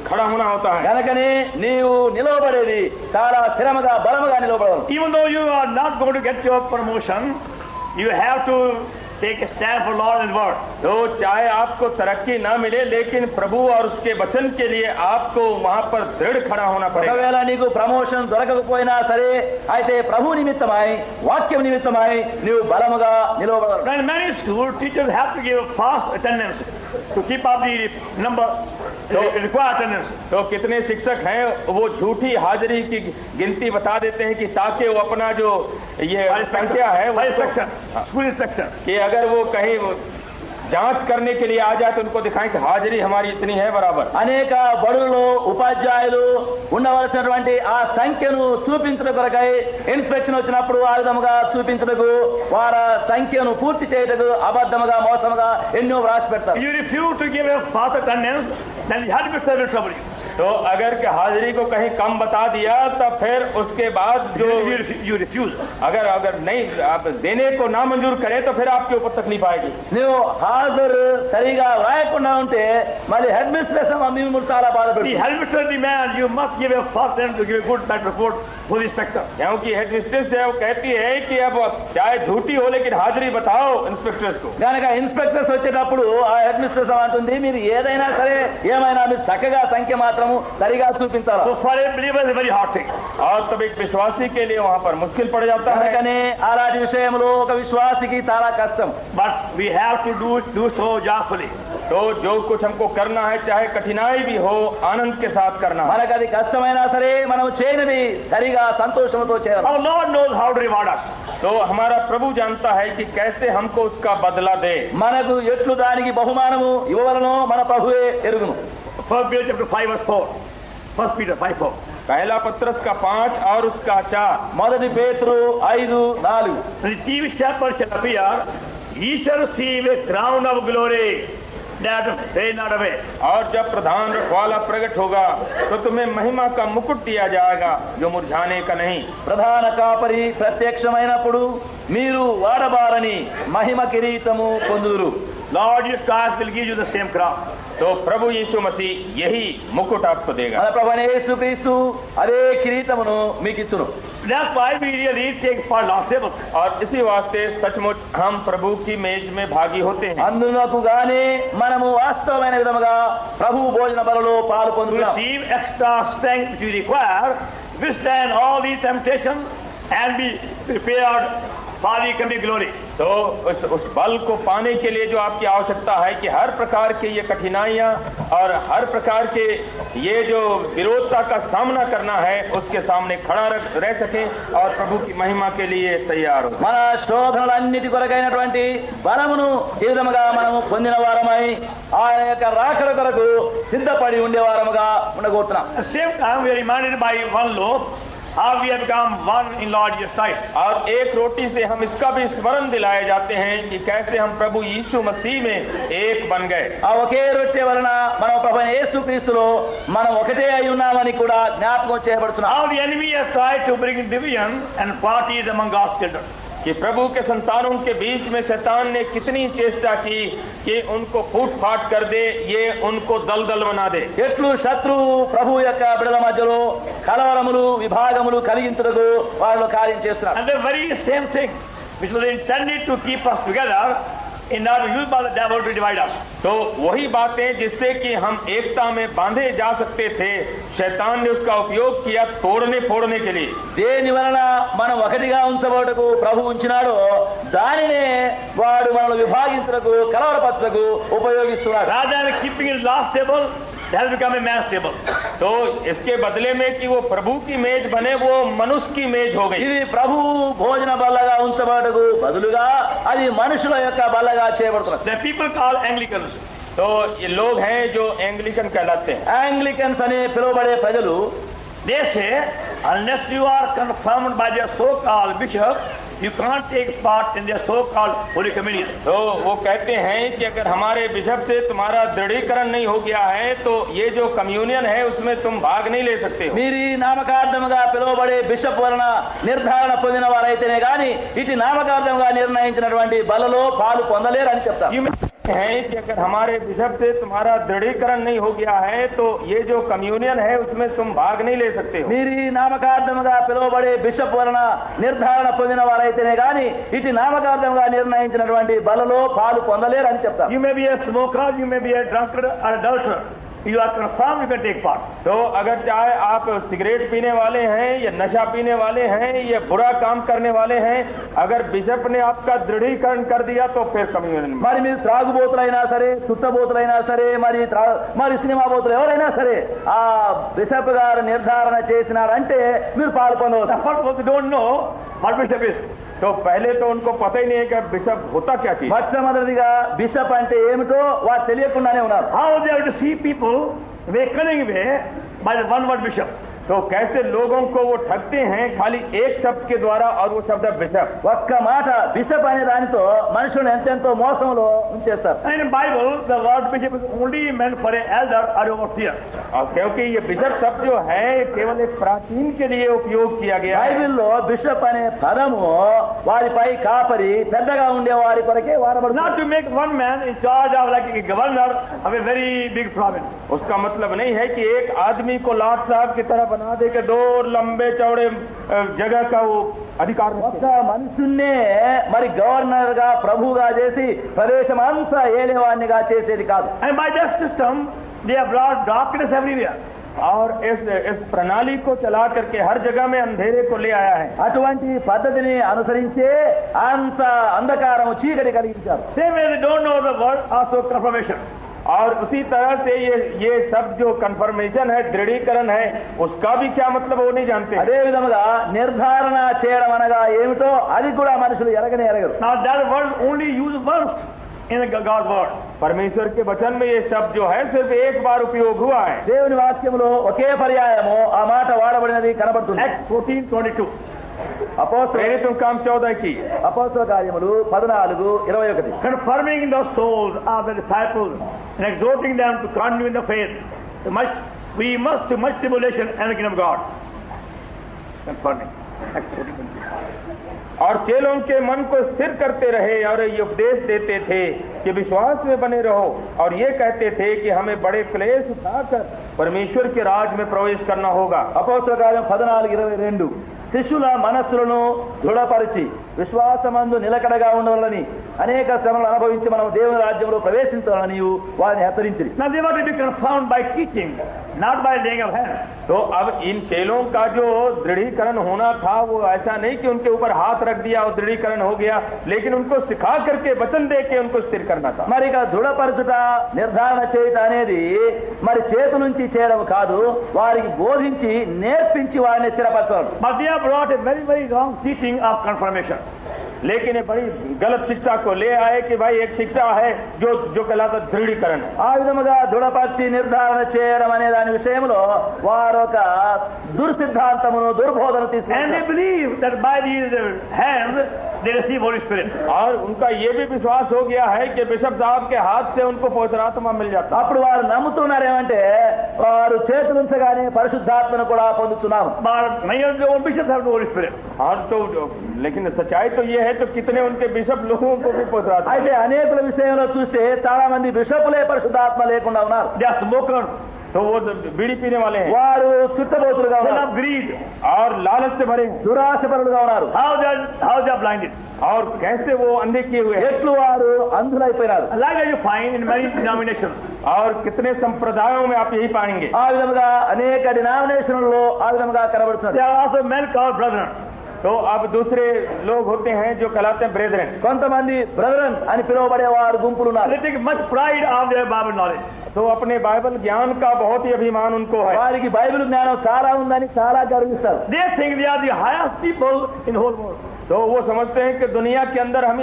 खड़ा होना होता है. కనుకనే నీవు నిలవబడేది చాలా స్థిరముగా బలముగా నిలవబడవాలి. Even though you are not going to get your promotion, you have to take a stand for Lord and Word. तो चाहे आपको तरक्की ना मिले, लेकिन प्रभु और उसके वचन के लिए आपको वहाँ पर दृढ़ खड़ा होना पड़ेगा. ఒకవేళ నీకు ప్రమోషన్ దొరకకపోయినా సరే అయితే ప్రభు నిమిత్తమై వాక్యం నిమిత్తమై నీవు బలముగా నిలవబడాలి. And many school teachers have to give fast attendance to keep up the number, required attendance. तो कितने शिक्षक हैं वो झूठी हाजिरी की गिनती बता देते हैं कि ताकि वो अपना जो ये संख्या है स्कूल इंस्पेक्टर कि अगर वो कहीं जांच करने के लिए आ जाए तो उनको दिखाएं कि हाजिरी हमारी इतनी है बराबर. అనేక బడులలో ఉపాధ్యాయులు ఉండవలసినటువంటి ఆ సంఖ్యను చూపించడం కొరకై ఇన్స్పెక్షన్ వచ్చినప్పుడు ఆ విధముగా చూపించడకు వారి సంఖ్యను పూర్తి చేయటకు అబద్ధముగా మోసముగా ఎన్నో వ్రాసి పెడతారు. You refuse to give a fast attendance, then you have to be served trouble. तो अगर के हाजिरी को कहीं कम बता दिया तो फिर उसके बाद जो You refuse. अगर नहीं आप देने को ना मंजूर करे तो फिर आपके ऊपर तकलीफ आएगी. నువ్వు హాజరు సరిగా రాయకుండా ఉంటే మళ్ళీ హెడ్ మిస్ట్రెస్ మేము చాలా The బాధపడుతుంది. headmistress demand you must give a fast attendance to give a good bad report for the inspector. क्योंकि हेड मिस्ट्रेस है वो कहती है कि अब चाहे झूठी हो लेकिन हाजिरी बताओ इंस्पेक्टर्स को. కనుక ఇన్స్పెక్టర్స్ వచ్చేటప్పుడు ఆ హెడ్ మిస్ట్రెస్ అంటుంది మీరు ఏదైనా సరే ఏమైనా మీరు చక్కగా సంఖ్య మాత్రము సరిగా చూపించాలి. So for a believer it's a very hard thing. और तब एक विश्वासी के लिए वहाँ पर मुश्किल पड़ जाता है. కనుకనే అలాంటి విషయంలో ఒక విశ్వాసికి చాలా కష్టం. But we have to do so joyfully. तो जो कुछ हमको करना है चाहे कठिनाई भी हो आनंद के साथ करना है. మనకు అది కష్టమైనా సరే మనం చేయనిది సరిగా సంతోషంతో చేయాలి. Our Lord knows how to reward us. तो हमारा प्रभु जानता है कि कैसे हमको उसका बदला दे. మనకు ఎట్లు దానికి బహుమానము ఇవ్వవలనో మన ప్రభువే ఎరుగును. 1 Peter chapter 5 verse 4. 1 Peter 5:4. पहला पत्रस का 5 और उसका 4. మొదటి పేతురు 5:4. The chief shepherd shall appear, he shall receive a crown of glory that fade not away. और जब प्रधान रखवाला प्रकट होगा तो तुम्हें महिमा का मुकुट दिया जाएगा जो मुरझाने का नहीं. ప్రధాన కాపరి ప్రత్యక్షమైనప్పుడు మీరు వాడబారని మహిమ కిరీటము పొందుదురు. Lord Jesus Christ will give you the same crown. तो प्रभु यीशु मसीह यही मुकुट आपको देगा. మన ప్రభువైన యేసుక్రీస్తు అదే కిరీటమును మీకు ఇచ్చును. That's why we really take part Lord's table. और इसी वास्ते सचमुच हम प्रभु की मेज में भागी होते हैं. అందునకు గానే మనము వాస్తవమైన విధముగా ప్రభు భోజన బలలో పాలు To పొందుతాం. receive extra strength which we require, withstand all these temptations and be prepared for the coming glory. तो उस बल को पाने के लिए जो आपकी आवश्यकता है कि हर प्रकार के ये कठिनाइयां और हर प्रकार के ये जो विरोधता का सामना करना है उसके सामने खड़ा रह सके और प्रभु की महिमा के लिए तैयार हो. మన శోధనలన్నిటి కొరకైనటువంటి బలమును ఈ విధముగా మనము పొందిన వారమై ఆయన యొక్క రాకడ కొరకు సిద్ధపడి ఉండేవారముగా ఉండగోతున్నాం. At the same time, we are reminded by one loaf how we have become one in Lord Jesus Christ. और एक रोटी से हम इसका भी स्मरण दिलाए जाते हैं कि कैसे हम प्रभु यीशु मसीह में एक बन गए. ఆ ఒకే రొట్టె వలన మనం ప్రభువైన యేసుక్రీస్తులో మనం ఒకటే అయి ఉన్నామని కూడా జ్ఞాపకం చేయబడుతున్నాం. How the enemy has tried to bring division and parties among God's children. कि प्रभु के संतानों के बीच में शैतान ने कितनी चेष्टा की कि उनको फूट फाट कर दे, ये उनको दलदल बना दे. ఎట్లు శత్రువు ప్రభు యొక్క బిడల మధ్యలో కలవరములు విభాగములు కలిగించుటకు వాళ్ళు కార్యం చేస్తున్నారు. And the very same thing which was intended to keep us together in order used by the devil to divide us. तो वही बातें जिससे कि हम एकता में बांधे जा सकते थे शैतान ने उसका उपयोग किया तोड़ने फोड़ने के लिए. దేని వలన మనం ఒకటిగా ఉంచబోటకు ప్రభు ఉంచినాడో దానినే వాడు మనల్ని విభాగించుటకు కలవరపరచుటకు ఉపయోగిస్తున్నాడు. Rather than keeping his last table, it has become a man's table. तो इसके बदले में कि वो प्रभु की मेज बने वो मनुष्य की मेज हो गई. ఇది ప్రభు భోజన బల్లగా ఉంచబోటకు బదులుగా అది మనుషుల యొక్క బల్లగా చేయబడుతున్నది. The people called Anglicans. तो ये लोग हैं जो एंग्लिकन कहलाते हैं. యాంగ్లికన్స్ అనే పిలువబడే ప్రజలు They say, unless you are confirmed by their so-called bishop, you can't take part in their so-called Holy Communion. तो वो कहते हैं कि अगर हमारे बिशप से तुम्हारा दृढ़ीकरण नहीं हो गया है तो ये जो कम्युनियन है उसमें तुम भाग नहीं ले सकते हो। మీరు ఈ నామకార్థముగా పిలువబడే బిషప్ వలన నిర్ధారణ పొందిన వారైతేనే గాని ఇటు నామకార్థముగా నిర్ణయించినటువంటి బలలో పాలు పొందలేరు అని చెప్తారు। है कि अगर हमारे बिशप से तुम्हारा दृढ़ीकरण नहीं हो गया है तो ये जो कम्युनियन है उसमें तुम भाग नहीं ले सकते हो। మీరు ఈ నామకార్థముగా పిలువబడే బిషప్ వలన నిర్ధారణ పొందిన వారైతేనే గాని ఇటు నామకార్థముగా నిర్ణయించినటువంటి బలలో పాలు పొందలేరు అని చెప్తారు। You may be a smoker, you may be a drunkard or adulterer. You are confirmed, you can take part. तो अगर चाहे आप सिगरेट पीने वाले हैं या नशा पीने वाले हैं या बुरा काम करने वाले हैं, अगर बिशप ने आपका दृढ़ीकरण कर दिया तो फिर कम्युनियन। మరి మీరు త్రాగుబోతులైనా సరే చుట్టబోతులైనా సరే మరి సినిమా బోతులు ఎవరైనా సరే ఆ బిషప్ గారు నిర్ధారణ చేసినారంటే మీరు పాలు పొందవచ్చు। First of all, they don't know what bishop is. तो पहले तो उनको पता ही नहीं है कि बिशप होता क्या चीज। మొట్టమొదటిగా బిషప్ అంటే ఏమిటో వారు తెలియకుండానే ఉన్నారు। How they have to see people very cunning way by the one word bishop. तो कैसे लोगों को वो ठगते हैं खाली एक शब्द के द्वारा और वो शब्द है बिशप। ఒక్క మాట బిషప్ అనే దానితో మనుషులను ఎంతెంతో మోసంలో ఉంచేస్తారు। And in Bible, the word bishop is only meant for an elder or overseer. और क्योंकि ये बिशप शब्द जो है केवल एक प्राचीन के लिए उपयोग किया गया है। బైబిల్లో బిషప్ అనే పదము వారిపై కాపరి పెద్దగా ఉండే వారి కొరకే వాడబడుతుంది। Not to make one man in charge of like a governor of a very big province. उसका मतलब नहीं है कि एक आदमी को लाट साहब की तरह बना दे के दो लंबे चौड़े जगह का वो अधिकार ఒక్క మనుషున్నే మరి గవర్నర్ గా ప్రభువుగా చేసి ప్రదేశం అంతా ఏలేవాణ్ణిగా చేసేది కాదు। And by that system, they have brought darkness everywhere. और इस प्रणाली को चला करके हर जगह में अंधेरे को ले आया है। అటువంటి పద్ధతిని అనుసరించే అంత అంధకారం చీకటి కలిగించారు। Same way they don't know the word also confirmation. और उसी तरह से ये सब जो कंफर्मेशन है दृढ़ीकरण है उसका भी क्या मतलब वो नहीं जानते। అదే విధముగా నిర్ధారణ చేయడం అనగా ఏమిటో అది కూడా మనుషులు ఎరగనే ఎరగరు। Now that word only used once in God's word. परमेश्वर के वचन में ये शब्द जो है सिर्फ एक बार उपयोग हुआ है। దేవుని వాక్యములో ఒకే పర్యాయము ఆ మాట వాడబడినది కనబడుతుంది। Acts 14:22. प्रेरित काम 14 की అపోస్తల కార్యములు 14:21 Confirming the souls of the disciples and exhorting them to continue in the faith. We must do much tribulation and the kingdom of God. Confirming. Acts 14:22. और चेलों के मन को स्थिर करते रहे और ये उपदेश देते थे कि विश्वास में बने रहो और ये कहते थे कि हमें बड़े क्लेश उठाकर परमेश्वर के राज में प्रवेश करना होगा। అపోస్తల కార్యం 14:22 శిష్యుల మనస్సులను దృఢపరిచి విశ్వాసమందు నిలకడగా ఉండవాలని అనేక శ్రమలు అనుభవించి మనం దేవుని రాజ్యంలో ప్రవేశించాలని వారిని హెచ్చరించింది। Now they were to be confirmed by teaching, not by laying of hands. तो अब इन चेलों का जो दृढ़ीकरण होना था वो ऐसा नहीं कि उनके ऊपर हाथ रख दिया और दृढ़ीकरण हो गया, लेकिन उनको सिखा करके वचन दे के उनको स्थिर करना था। మరి ఇక దృఢపరచుట నిర్ధారణ చేయుట అనేది మరి చేతు నుంచి చేయడం కాదు, వారికి బోధించి నేర్పించి వారిని స్థిరపరచడం। But they have brought a very, very wrong teaching of confirmation. लेकिन ये बड़ी गलत शिक्षा को ले आए कि भाई एक शिक्षा है जो कहलाता दृढ़ीकरण। ఆ విధముగా దృఢపరిచి నిర్ధారణ చేయడం అనే దాని విషయంలో వారు ఒక దుర్సిద్ధాంతమును దుర్బోధన And they తీసుకున్నారు। believe that by these hands they receive Holy Spirit. और उनका ये भी विश्वास हो गया है कि बिशप साहब के हाथ से उनको पवित्र आत्मा मिल जाता। అప్పుడు వారు నమ్ముతున్నారు ఏమంటే వారు చేతులుంచగానే పరిశుద్ధాత్మను కూడా పొందుతున్నాము। But many of their own bishops have the Holy Spirit. और तो लेकिन सच्चाई तो ये है तो कितने उनके बिशप लोगों को भी पवित्र आत्मा। అయితే అనేకుల విషయంలో చూస్తే చాలా మంది బిషపులే పరిశుద్ధాత్మ లేకుండా ఉన్నారు। They are smokers. तो वो बीड़ी पीने वाले हैं వారు చుట్టబోతులుగా Full ఉన్నారు, of greed. और लालच से भरे हैं। దురాశపరులుగా ఉన్నారు। How they are blinded. और कैसे वो अंधे किए हुए हैं। ఎట్లు వారు అంధులైపోయినారు। Like that you find in many denominations. और कितने संप्रदायों में आप यही पाएंगे। ఆ విధముగా అనేక డినామినేషన్లలో ఆ విధముగా There కనబడుతున్నారు। are also men called brethren. तो अब दूसरे लोग होते हैं जो कहलाते हैं ब्रेदरन। కొంతమంది బ్రదరన్ అని పిలువబడే వారు గుంపులు ఉన్నారు। They take much pride of their Bible knowledge. तो अपने बाइबल ज्ञान का बहुत ही अभिमान उनको है। వారికి బైబిల్ జ్ఞానం చాలా ఉందని చాలా గర్విస్తారు। They think they are the highest people in the whole world. तो वो समझते हैं कि दुनिया के अंदर हम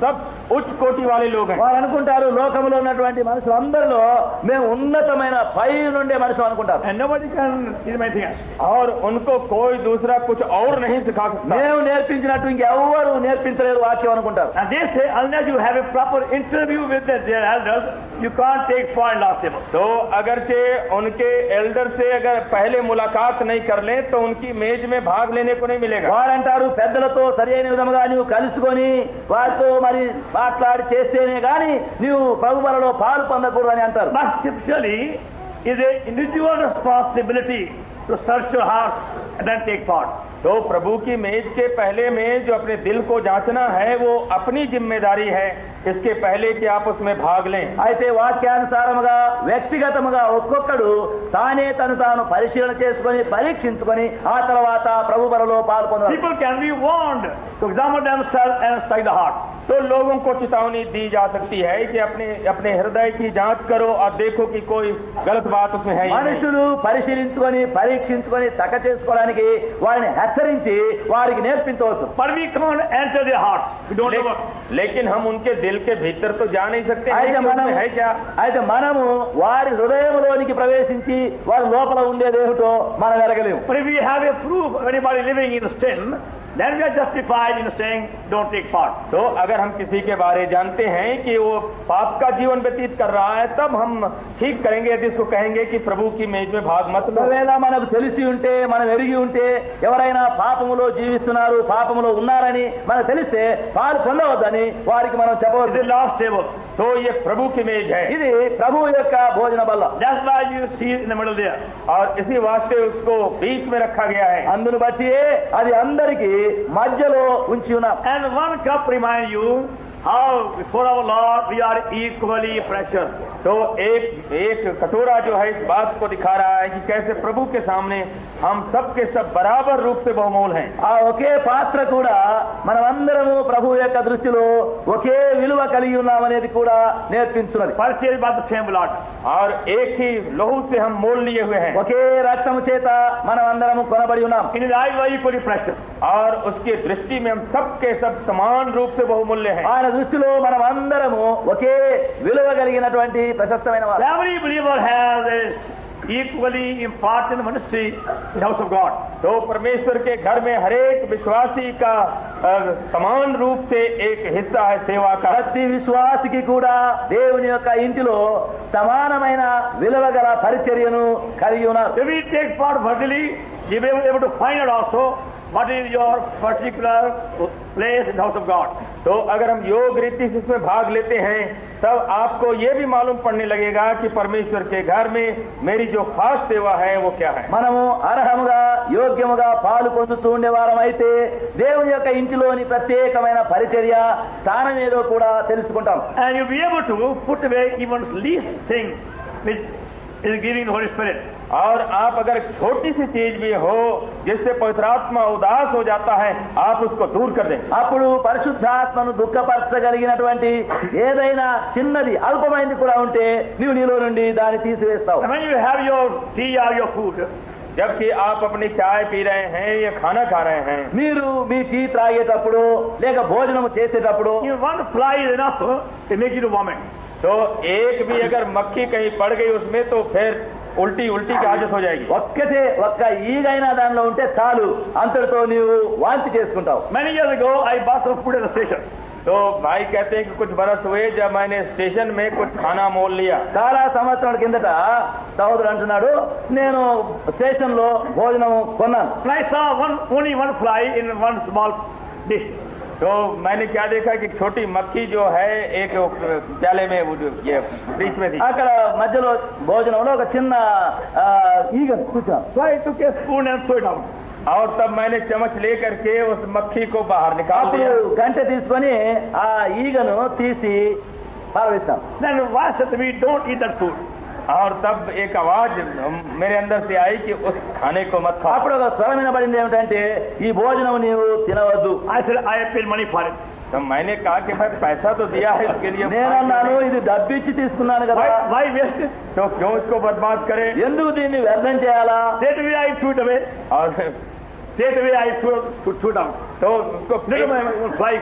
सब उच्च कोटि वाले लोग हैं। వారు అనుకుంటారు లోకంలో ఉన్నటువంటి మనుషులందరిలో మేము ఉన్నతమైన పై నుండే మనుషులు అనుకుంటారు. And nobody can teach anything else. और उनको कोई दूसरा कुछ और नहीं सिखा सकता. మేము నేర్పించినట్టు ఇంకెవ్వరు నేర్పించలేరు వాక్యం అనుకుంటారు. And they say unless you have a proper interview with their elders, you can't take part in Lord's table. तो अगरचे उनके एल्डर से अगर पहले मुलाकात नहीं कर ले तो उनकी मेज में भाग लेने को नहीं मिलेगा. వారంటారు పెద్దలతో సరైన విధముగా నువ్వు కలుసుకొని వారితో మరి మాట్లాడి చేస్తేనే గాని నువ్వు ప్రభువులలో పాలు పొందకూడదు అని అంటారు. But scripturally is a individual responsibility to search your heart and then take part. तो प्रभु की मेज के पहले में जो अपने दिल को जांचना है वो अपनी जिम्मेदारी है, इसके पहले कि आप उसमें भाग लें. అయితే వాక్యానుసారముగా వ్యక్తిగతముగా ఒక్కొక్కడు తానే తాను పరిశీలన చేసుకొని పరీక్షించుకొని ఆ తర్వాత ప్రభు బలలో పాల్పొందాలి. People can be warned to examine themselves and study the heart. तो लोगों को चेतावनी दी जा सकती है कि अपने हृदय की जांच करो और देखो कि कोई गलत बात उसमें है. మనుషులు పరిశీలించుకొని పరీక్షించుకొని చక్క చేసుకోవడానికి వారిని హెచ్చరించి వారికి నేర్పించవచ్చు. But we can't enter their heart. We don't know what. लेकिन हम उनके दिल के भीतर तो जा नहीं सकते हैं कि उसमें है क्या. అయితే మనము వారి హృదయంలోనికి ప్రవేశించి వారి లోపల ఉండేదేమిటో మనం ఎరగలేము. But if we have a proof of anybody living in sin, then we are justified in saying don't take part. तो अगर हम किसी के बारे जानते हैं कि वो पाप का जीवन व्यतीत कर रहा है तब हम ठीक करेंगे यदि इसको कहेंगे कि प्रभु की मेज में भाग मत लो. ఒకవేళ మనకు తెలిసి ఉంటే మనం ఎరిగి ఉంటే ఎవరైనా పాపములో జీవిస్తున్నారు పాపములో ఉన్నారని మనకు తెలిస్తే పాలు పొందవద్దని వారికి మనం It's చెప్పవద్దు. the last table. तो ये प्रभु की मेज है ఇది ప్రభు యొక్క భోజన బల్ల. That's why you see it in the middle there. और इसी वास्ते उसको बीच में रखा गया है. అందును బట్టి అది అందరికీ మధ్యలో ఉంచి ఉన్నాం. And one cup remind you how before our Lord we are equally precious. तो एक कटोरा जो है इस बात को दिखा रहा है कि कैसे प्रभु के सामने हम सब के सब बराबर रूप से बहुमूल्य हैं. ఆ ఒకే పాత్ర కూడా మనమందరము ప్రభు యొక్క దృష్టిలో ఒకే విలువ కలిగి ఉన్నామనేది కూడా నేర్పించున్నది. Purchased by the same blood. और एक ही लहू से हम मोल लिए हुए हैं ఒకే రక్తము చేత మనమందరము కొనబడి ఉన్నాం. In his eyes we are equally precious. और उसकी दृष्टि में हम सब के सब समान रूप से बहुमूल्य हैं. ఆయన దృష్టిలో మనమందరము ఒకే విలువ కలిగినటువంటి ప్రశస్తమైన వారు. Every believer has a equally important ministry in the house of God. तो परमेश्वर के घर में हरेक विश्वासी का समान रूप से एक हिस्सा है सेवा का. ప్రతి విశ్వాసికి కూడా దేవుని యొక్క ఇంటిలో సమానమైన విలువ గల పరిచర్యను కలిగి ఉన్నారు. If we take part worthily, you will be able to find out also what is your particular place in the house of God. तो अगर हम योग रीति से इसमें भाग लेते हैं तब आपको ये भी मालूम पड़ने लगेगा कि परमेश्वर के घर में मेरी जो खास सेवा है वो क्या है. మనము అర్హముగా యోగ్యముగా పాలు పొందుతూ ఉండేవారం అయితే దేవుని యొక్క ఇంటిలోని ప్రత్యేకమైన పరిచర్య స్థానం ఏదో కూడా తెలుసుకుంటాం. And you'll be able to put away even least thing which is giving the Holy Spirit. और आप अगर छोटी सी चीज भी हो जिससे पवित्र आत्मा उदास हो जाता है आप उसको दूर कर दें. అప్పుడు పరిశుద్ధాత్మను దుఃఖపరచగలిగినటువంటి ఏదైనా చిన్నది అల్పమైనది కూడా ఉంటే నీవు నీలో నుండి దాన్ని తీసివేస్తావు. And when you have your tea or your food, जबकि आप अपनी चाय पी रहे हैं या खाना खा रहे हैं మీరు మీ టీ త్రాగేటప్పుడు లేక భోజనం చేసేటప్పుడు even one fly is enough to make you to vomit. तो एक भी अगर मक्खी कहीं पड़ गई उसमें तो फिर उल्टी की आदत हो जाएगी. ఒక్క ఈగైనా దానిలో ఉంటే చాలు అంతటితో నీవు వాంతి చేసుకుంటావు. Many years ago, I bought some food at the station. तो भाई कहते हैं कि कुछ बरस हुए जब मैंने स्टेशन में कुछ खाना मोल लिया. చాలా సంవత్సరాల కిందట సహోదరుడు అంటున్నాడు నేను స్టేషన్ లో భోజనం కొన్నాను. And I saw only one fly in one small dish. तो मैंने क्या देखा कि छोटी मक्खी जो है एक प्याले में ये बीच में थी. అక్కడ మధ్యలో భోజనంలో ఒక చిన్న ఈగ కూర్చున్నాను. So I took a spoon and threw it out. और तब मैंने चम्मच लेकर के उस मक्खी को बाहर निकाल అప్పుడు दिया. గంటె తీసుకొని ఆ ఈగను తీసి పారవేశాను. Then why said we don't eat that food? और तब एक आवाज मेरे अंदर से आई कि उस खाने को मत खाओ. అప్పుడు ఒక స్వరం వినబడింది ఏమిటంటే ఈ భోజనం నీవు తినవద్దు. I said I paid money for it. तो मैंने कहा कि मैं पैसा तो दिया है इसके लिए, నేనన్నాను ఇది డబ్బిచ్చి తీసుకున్నాను కదా Why waste it? तो क्यों इसको बर्बाद करें. ఎందుకు దీన్ని వ్యర్థం చేయాలా? Straight away I threw it away. और straight away I threw down. तो उसको Fly.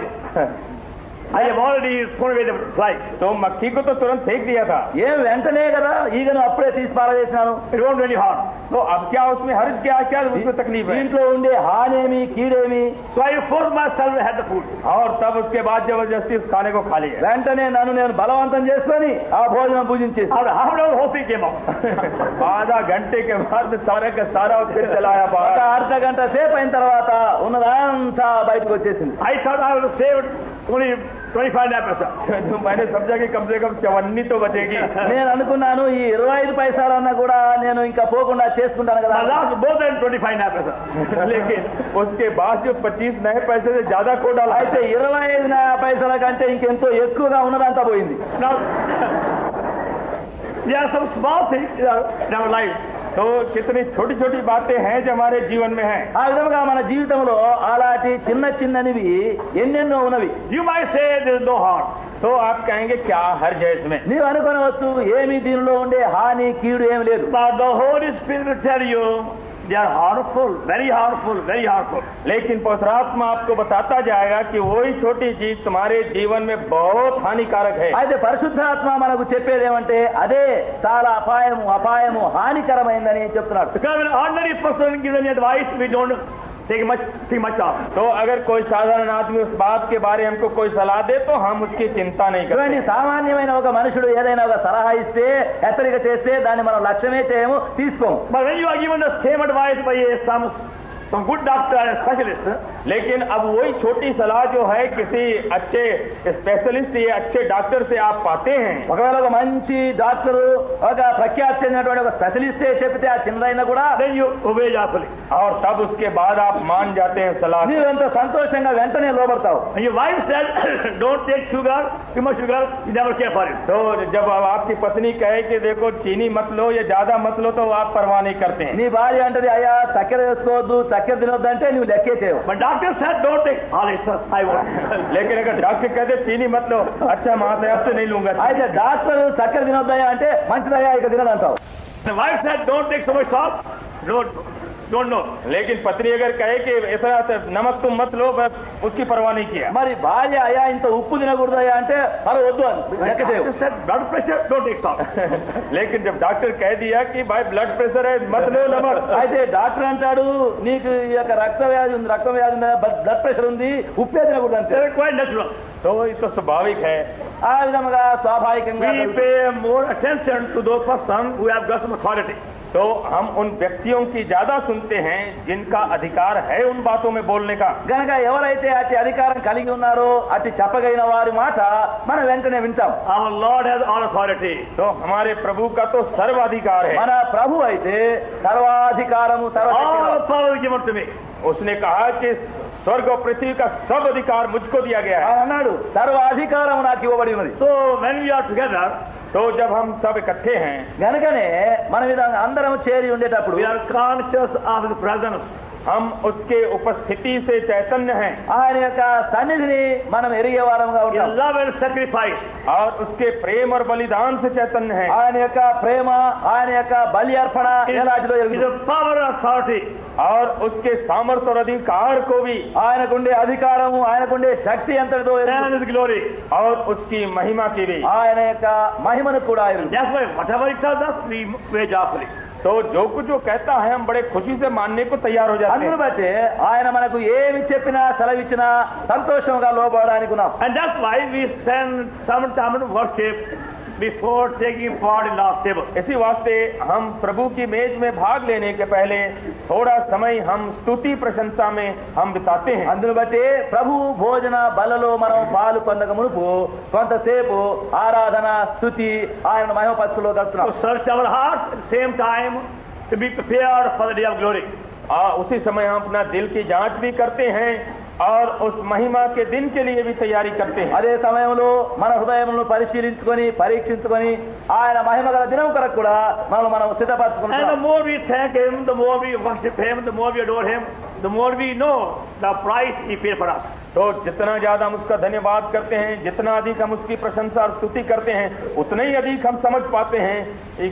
I have already thrown away the fly. तो मक्खी को तो तुरंत फेंक दिया था। ఏం వెంటనే కదా ఈగను అప్పుడే తీసి పారవేసినాను. It won't really harm. तो अब क्या उसमें हर्ज क्या क्या उसको तकलीफ है? దీంట్లో ఉండే హానేమి కీడేమి. So I forced myself to have the food. और तब उसके बाद जबरदस्ती उस खाने को खा लिया। వెంటనే నన్ను నేను బలవంతం చేసుకొని ఆ భోజనం భుజించేసి After half an hour, the whole thing came out. आधा घंटे के बाद सारा का सारा फिर चलाया ఒక बाहर। అర్ధ గంట సేపు అయిన తర్వాత ఉన్నదంతా బయటకు వచ్చేసింది. I thought I would save only 25 paisa. तो मैंने समझा कि कम से कम 54 तो बचेगी। నేను అనుకున్నాను ఈ 25 పైసలన్నా కూడా నేను ఇంకా పోకుండా చేసుకుంటాను కదా. I lost more than 25 paisa. लेकिन उसके बाद जो 25 नए पैसे से ज्यादा को डाला అయితే 25 పైసల కంటే ఇంకెంతో ఎక్కువగా ఉన్నదంతా పోయింది. Now, there are some small things in our life. तो कितनी छोटी छोटी बातें हैं जो हमारे जीवन में हैं। ఆ విధంగా మన జీవితంలో అలాంటి చిన్న చిన్ననివి ఎన్నెన్నో ఉన్నవి. You might say there is no harm. तो आप कहेंगे क्या हर्ज है इसमें? నీవు అనుకోనవచ్చు ఏమి దీనిలో ఉండే హాని కీడు ఏమి లేదు. But the Holy Spirit will tell you they are harmful, very harmful, very harmful. लेकिन पवित्र आत्मा आपको बताता जाएगा कि वही छोटी चीज तुम्हारे जीवन में बहुत हानिकारक है। అయితే పరిశుద్ధాత్మ మనకు చెప్పేది ఏమంటే అదే చాలా అపాయము హానికరమైందని చెప్తున్నాడు. Because when an ordinary person gives any advice, we don't think much of. तो अगर कोई साधारण आदमी उस बात के बारे में हमको कोई सलाह दे तो हम उसकी चिंता नहीं చూడండి, करते। సామాన్యమైన ఒక మనుషుడు ఏదైనా ఒక సలహా ఇస్తే హెచ్చరిక చేస్తే దాన్ని మనం లక్ష్యమే చేయము, తీసుకోము. But when you are given the same advice by some good doctor and specialist, लेकिन अब वही छोटी सलाह जो है किसी अच्छे स्पेशलिस्ट या अच्छे डॉक्टर से आप पाते हैं, ఒకవేళ ఒక మంచి డాక్టరు ఒక ప్రఖ్యాతి చెందినటువంటి ఒక స్పెషలిస్టే చెప్తే ఆ చిన్నదైనా కూడా then you obey joyfully. और तब उसके बाद आप मान जाते हैं सलाह। నీవు ఎంతో సంతోషంగా వెంటనే లోబడతావు. And your wife said, don't take sugar, too much sugar, you never care for it. तो जब अब आपकी पत्नी कहे कि देखो चीनी मत लो या ज्यादा मत लो तो आप परवाह नहीं करते हैं। నీ భార్య అంటది అయ్యా చక్కెర వేసుకోవద్దు, చక్కెర తినొద్దంటే నువ్వు లెక్కే చేయవు. But doctor said, don't take all this stuff, I want. लेकिन अगर डॉक्टर कहते चीनी मत लो, अच्छा महाशय अब से नहीं लूंगा। అయితే డాక్టర్ చక్కెర తినొద్దయ్యా అంటే మంచిదయ్యా ఇక తినదంటావు. The wife said, don't take so much salt, don't know. लेकिन पत्नी अगर कहे कि ऐसा नमक तुम मत लो, बस उसकी परवाह नहीं किया। మరి భార్య అయ్యా ఇంత ఉప్పు తినకూడదయ్యా అంటే మరి వద్దు అని లెక్క చేయవు. Doctor said, blood pressure, don't take salt. लेकिन जब डॉक्टर कह दिया कि भाई ब्लड प्रेशर है मत लो नमक, అయితే డాక్టర్ అంటాడు నీకు ఈ యొక్క రక్త వ్యాధి ఉంది, బ్లడ్ ప్రెషర్ ఉంది, ఉప్పే తినకూడదు అంటే They're quite natural. तो ये तो स्वाभाविक है। ఆ విధంగా స్వాభావికంగా We pay more attention to those person who have got some authority. तो हम उन व्यक्तियों की ज्यादा सुनते हैं जिनका अधिकार है उन बातों में बोलने का। గనక ఎవరైతే అతి అధికారం కలిగి ఉన్నారో అతి చెప్పగలిగిన వారి మాట మనం వెంటనే వింటాం. Our Lord has all authority. तो हमारे प्रभु का तो सर्वाधिकार है। మన ప్రభు అయితే సర్వాధికారము All power is given to me. उसने कहा कि स्वर्ग और पृथ्वी का सब अधिकार मुझको दिया गया है। ఆయన అన్నాడు సర్వాధికారము నాకు ఇవ్వబడి ఉన్నది. So when we are together, तो जब हम सब इकट्ठे हैं గనుకనే మన విధంగా అందరం చేరి ఉండేటప్పుడు we are conscious of His presence. हम उसके उपस्थिति से चैतन्य हैं ఆయన యొక్క సన్నిధిని మనం ఎరిగే వారంగా His ఉంటాం. love and sacrifice. और उसके प्रेम और बलिदान से चैतन्य हैं ఆయన యొక్క ప్రేమ, ఆయన యొక్క బలి అర్పణ ఎలాంటిదో His ఎరుగుతాం. power and authority. और उसके सामर्थ्य और अधिकार को भी ఆయనకుండే అధికారము, ఆయనకుండే శక్తి ఎంతటిదో ఎరుగుతాం. and His glory और उसकी महिमा की भी। ఆయన యొక్క మహిమను కూడా ఎరుగుతాం. That's why whatever He tells us, we pray joyfully. तो जो कुछ जो कहता है हम बड़े खुशी से मानने को तैयार हो जाते అందును हैं। బట్టి ఆయన మనకు ఏమి చెప్పినా సెలవిచ్చినా సంతోషంగా లోబడడానికి ఉన్నాం. And that's why we spend some time in worship before taking part in Lord's table. इसी वास्ते हम प्रभु की मेज में भाग लेने के पहले थोड़ा समय हम स्तुति प्रशंसा में हम बिताते हैं। అందును బట్టి ప్రభు భోజన బలలో మనం పాలు పొందక మునుపు కొంతసేపు ఆరాధన స్తుతి ఆయన మహిమపరచులో గడుపుతున్నాం. To search our hearts at the same time to be prepared for the day of glory. उसी समय हम अपना दिल की जांच भी करते हैं और उस महिमा के दिन के लिए भी तैयारी करते हैं। అదే సమయంలో మన హృదయములను పరిశీలించుకొని పరీక్షించుకొని ఆయన మహిమ గల దినం కొరకు కూడా మనం And the సిద్ధపరచుకుంటాం. more we thank Him, the more we worship Him, the more we adore Him, the more we know the price He paid for us. तो जितना ज्यादा हम उसका धन्यवाद करते हैं, जितना अधिक हम उसकी प्रशंसा और स्तुति करते हैं, उतना ही अधिक हम समझ पाते हैं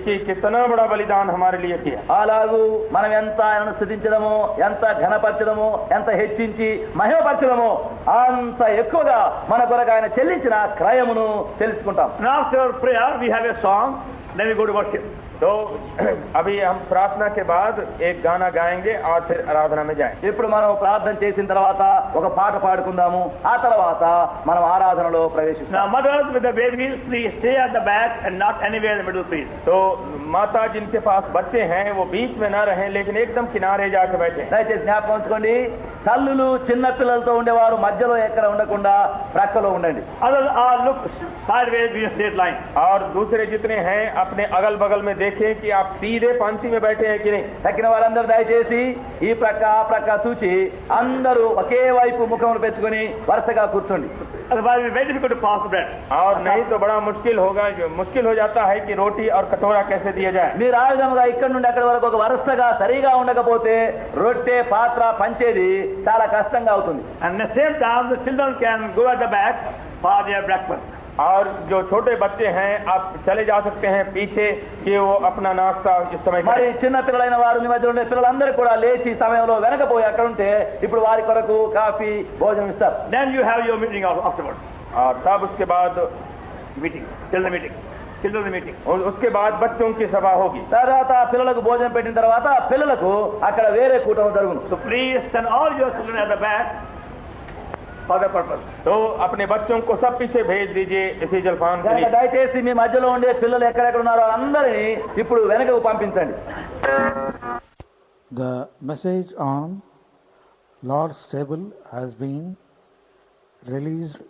कि कितना बड़ा बलिदान हमारे लिए किया। అలాగూ మనం ఎంత ఆయనను స్తుతించడమో, ఎంత ఘనపరచడమో, ఎంత హెచ్చించి మహిమపరచడమో అంత ఎక్కువగా మన కొరకు ఆయన చెల్లించిన క్రయమును తెలుసుకుంటాం. And after prayer, we have a song, then we go to worship. तो अभी हम प्रार्थना के बाद एक गाना गाएंगे और फिर आराधना में जाएंगे। ఇప్పుడు మనం ప్రార్థన చేసిన తర్వాత ఒక పాట పాడుకుందాము, ఆ తర్వాత మనం ఆరాధనలో ప్రవేశిస్తాం. Now, mothers with the babies, please stay at the back and not anywhere in the middle, please. तो माता जिनके पास बच्चे हैं वो बीच में ना रहें, लेकिन एकदम किनारे जाके बैठे। దయచేసి జ్ఞాపకం ఉంచుకోండి, తల్లులు చిన్న పిల్లలతో ఉండేవారు మధ్యలో ఎక్కడ ఉండకుండా ప్రక్కలో ఉండండి. Others are look sideways in a straight line. और दूसरे जितने हैं अपने अगल बगल में देखें कि आप सीधे पंक्ति में बैठे हैं कि नहीं। తక్కిన వారందరూ దయచేసి ఈ ప్రక్క ఆ ప్రక్క చూచి అందరూ ఒకే వైపు ముఖములు పెట్టుకుని వరుసగా కూర్చోండి. Otherwise, it's very difficult to pass the bread. और नहीं तो बड़ा मुश्किल होगा, जो मुश्किल हो जाता है कि रोटी और कटोरा कैसे दिया जाए। మీరు ఆ విధంగా ఇక్కడ నుండి అక్కడి వరకు ఒక వరుసగా సరిగా ఉండకపోతే రొట్టె పాత్ర పంచేది చాలా కష్టంగా అవుతుంది. And at the same time, the children can go at the back for their breakfast. और जो छोटे बच्चे हैं आप चले जा सकते हैं पीछे कि वो अपना नाश्ता इस समय మరి करें। చిన్న పిల్లలైన వారు మీ మధ్య ఉండే పిల్లలందరూ కూడా లేచి ఈ సమయంలో వెనకపోయి అక్కడ ఉంటే ఇప్పుడు వారి కొరకు కాఫీ భోజనం ఇస్తారు. Then you have your meeting afterwards. और तब उसके बाद Meeting, children meeting, children meeting. उसके बाद बच्चों की सभा होगी। తర్వాత పిల్లలకు భోజనం పెట్టిన తర్వాత పిల్లలకు అక్కడ వేరే కూటమి జరుగును. So please send all your children at the back for the purpose. तो अपने बच्चों को सब पीछे भेज दीजिए इसी जलपान के కనుక लिए। దయచేసి మీ మధ్యలో ఉండే పిల్లలు ఎక్కడెక్కడ ఉన్నారో అందరినీ ఇప్పుడు వెనకకు పంపించండి. The message on Lord's table has been released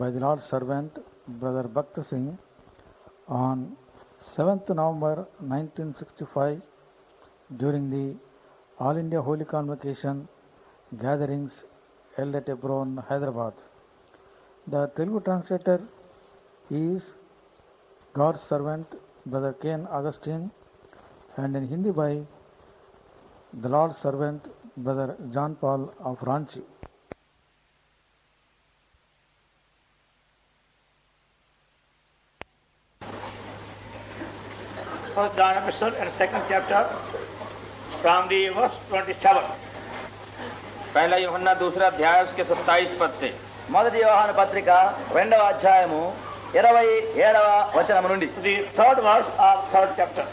by the Lord's servant Brother Bhakta Singh on 7th November 1965 during the All India Holy Convocation gatherings held at Hebron, Hyderabad. The Telugu translator is God's servant Brother Ken Augustine, and in Hindi by the Lord's servant Brother John Paul of Ranchi. First John epistle and second chapter from the verse 27. पहला यूहन्ना दूसरा अध्याय उसके 27 पद से। మొదటి యోహాను పత్రిక 2వ అధ్యాయము 27వ వచనం నుండి The third verse of third chapter.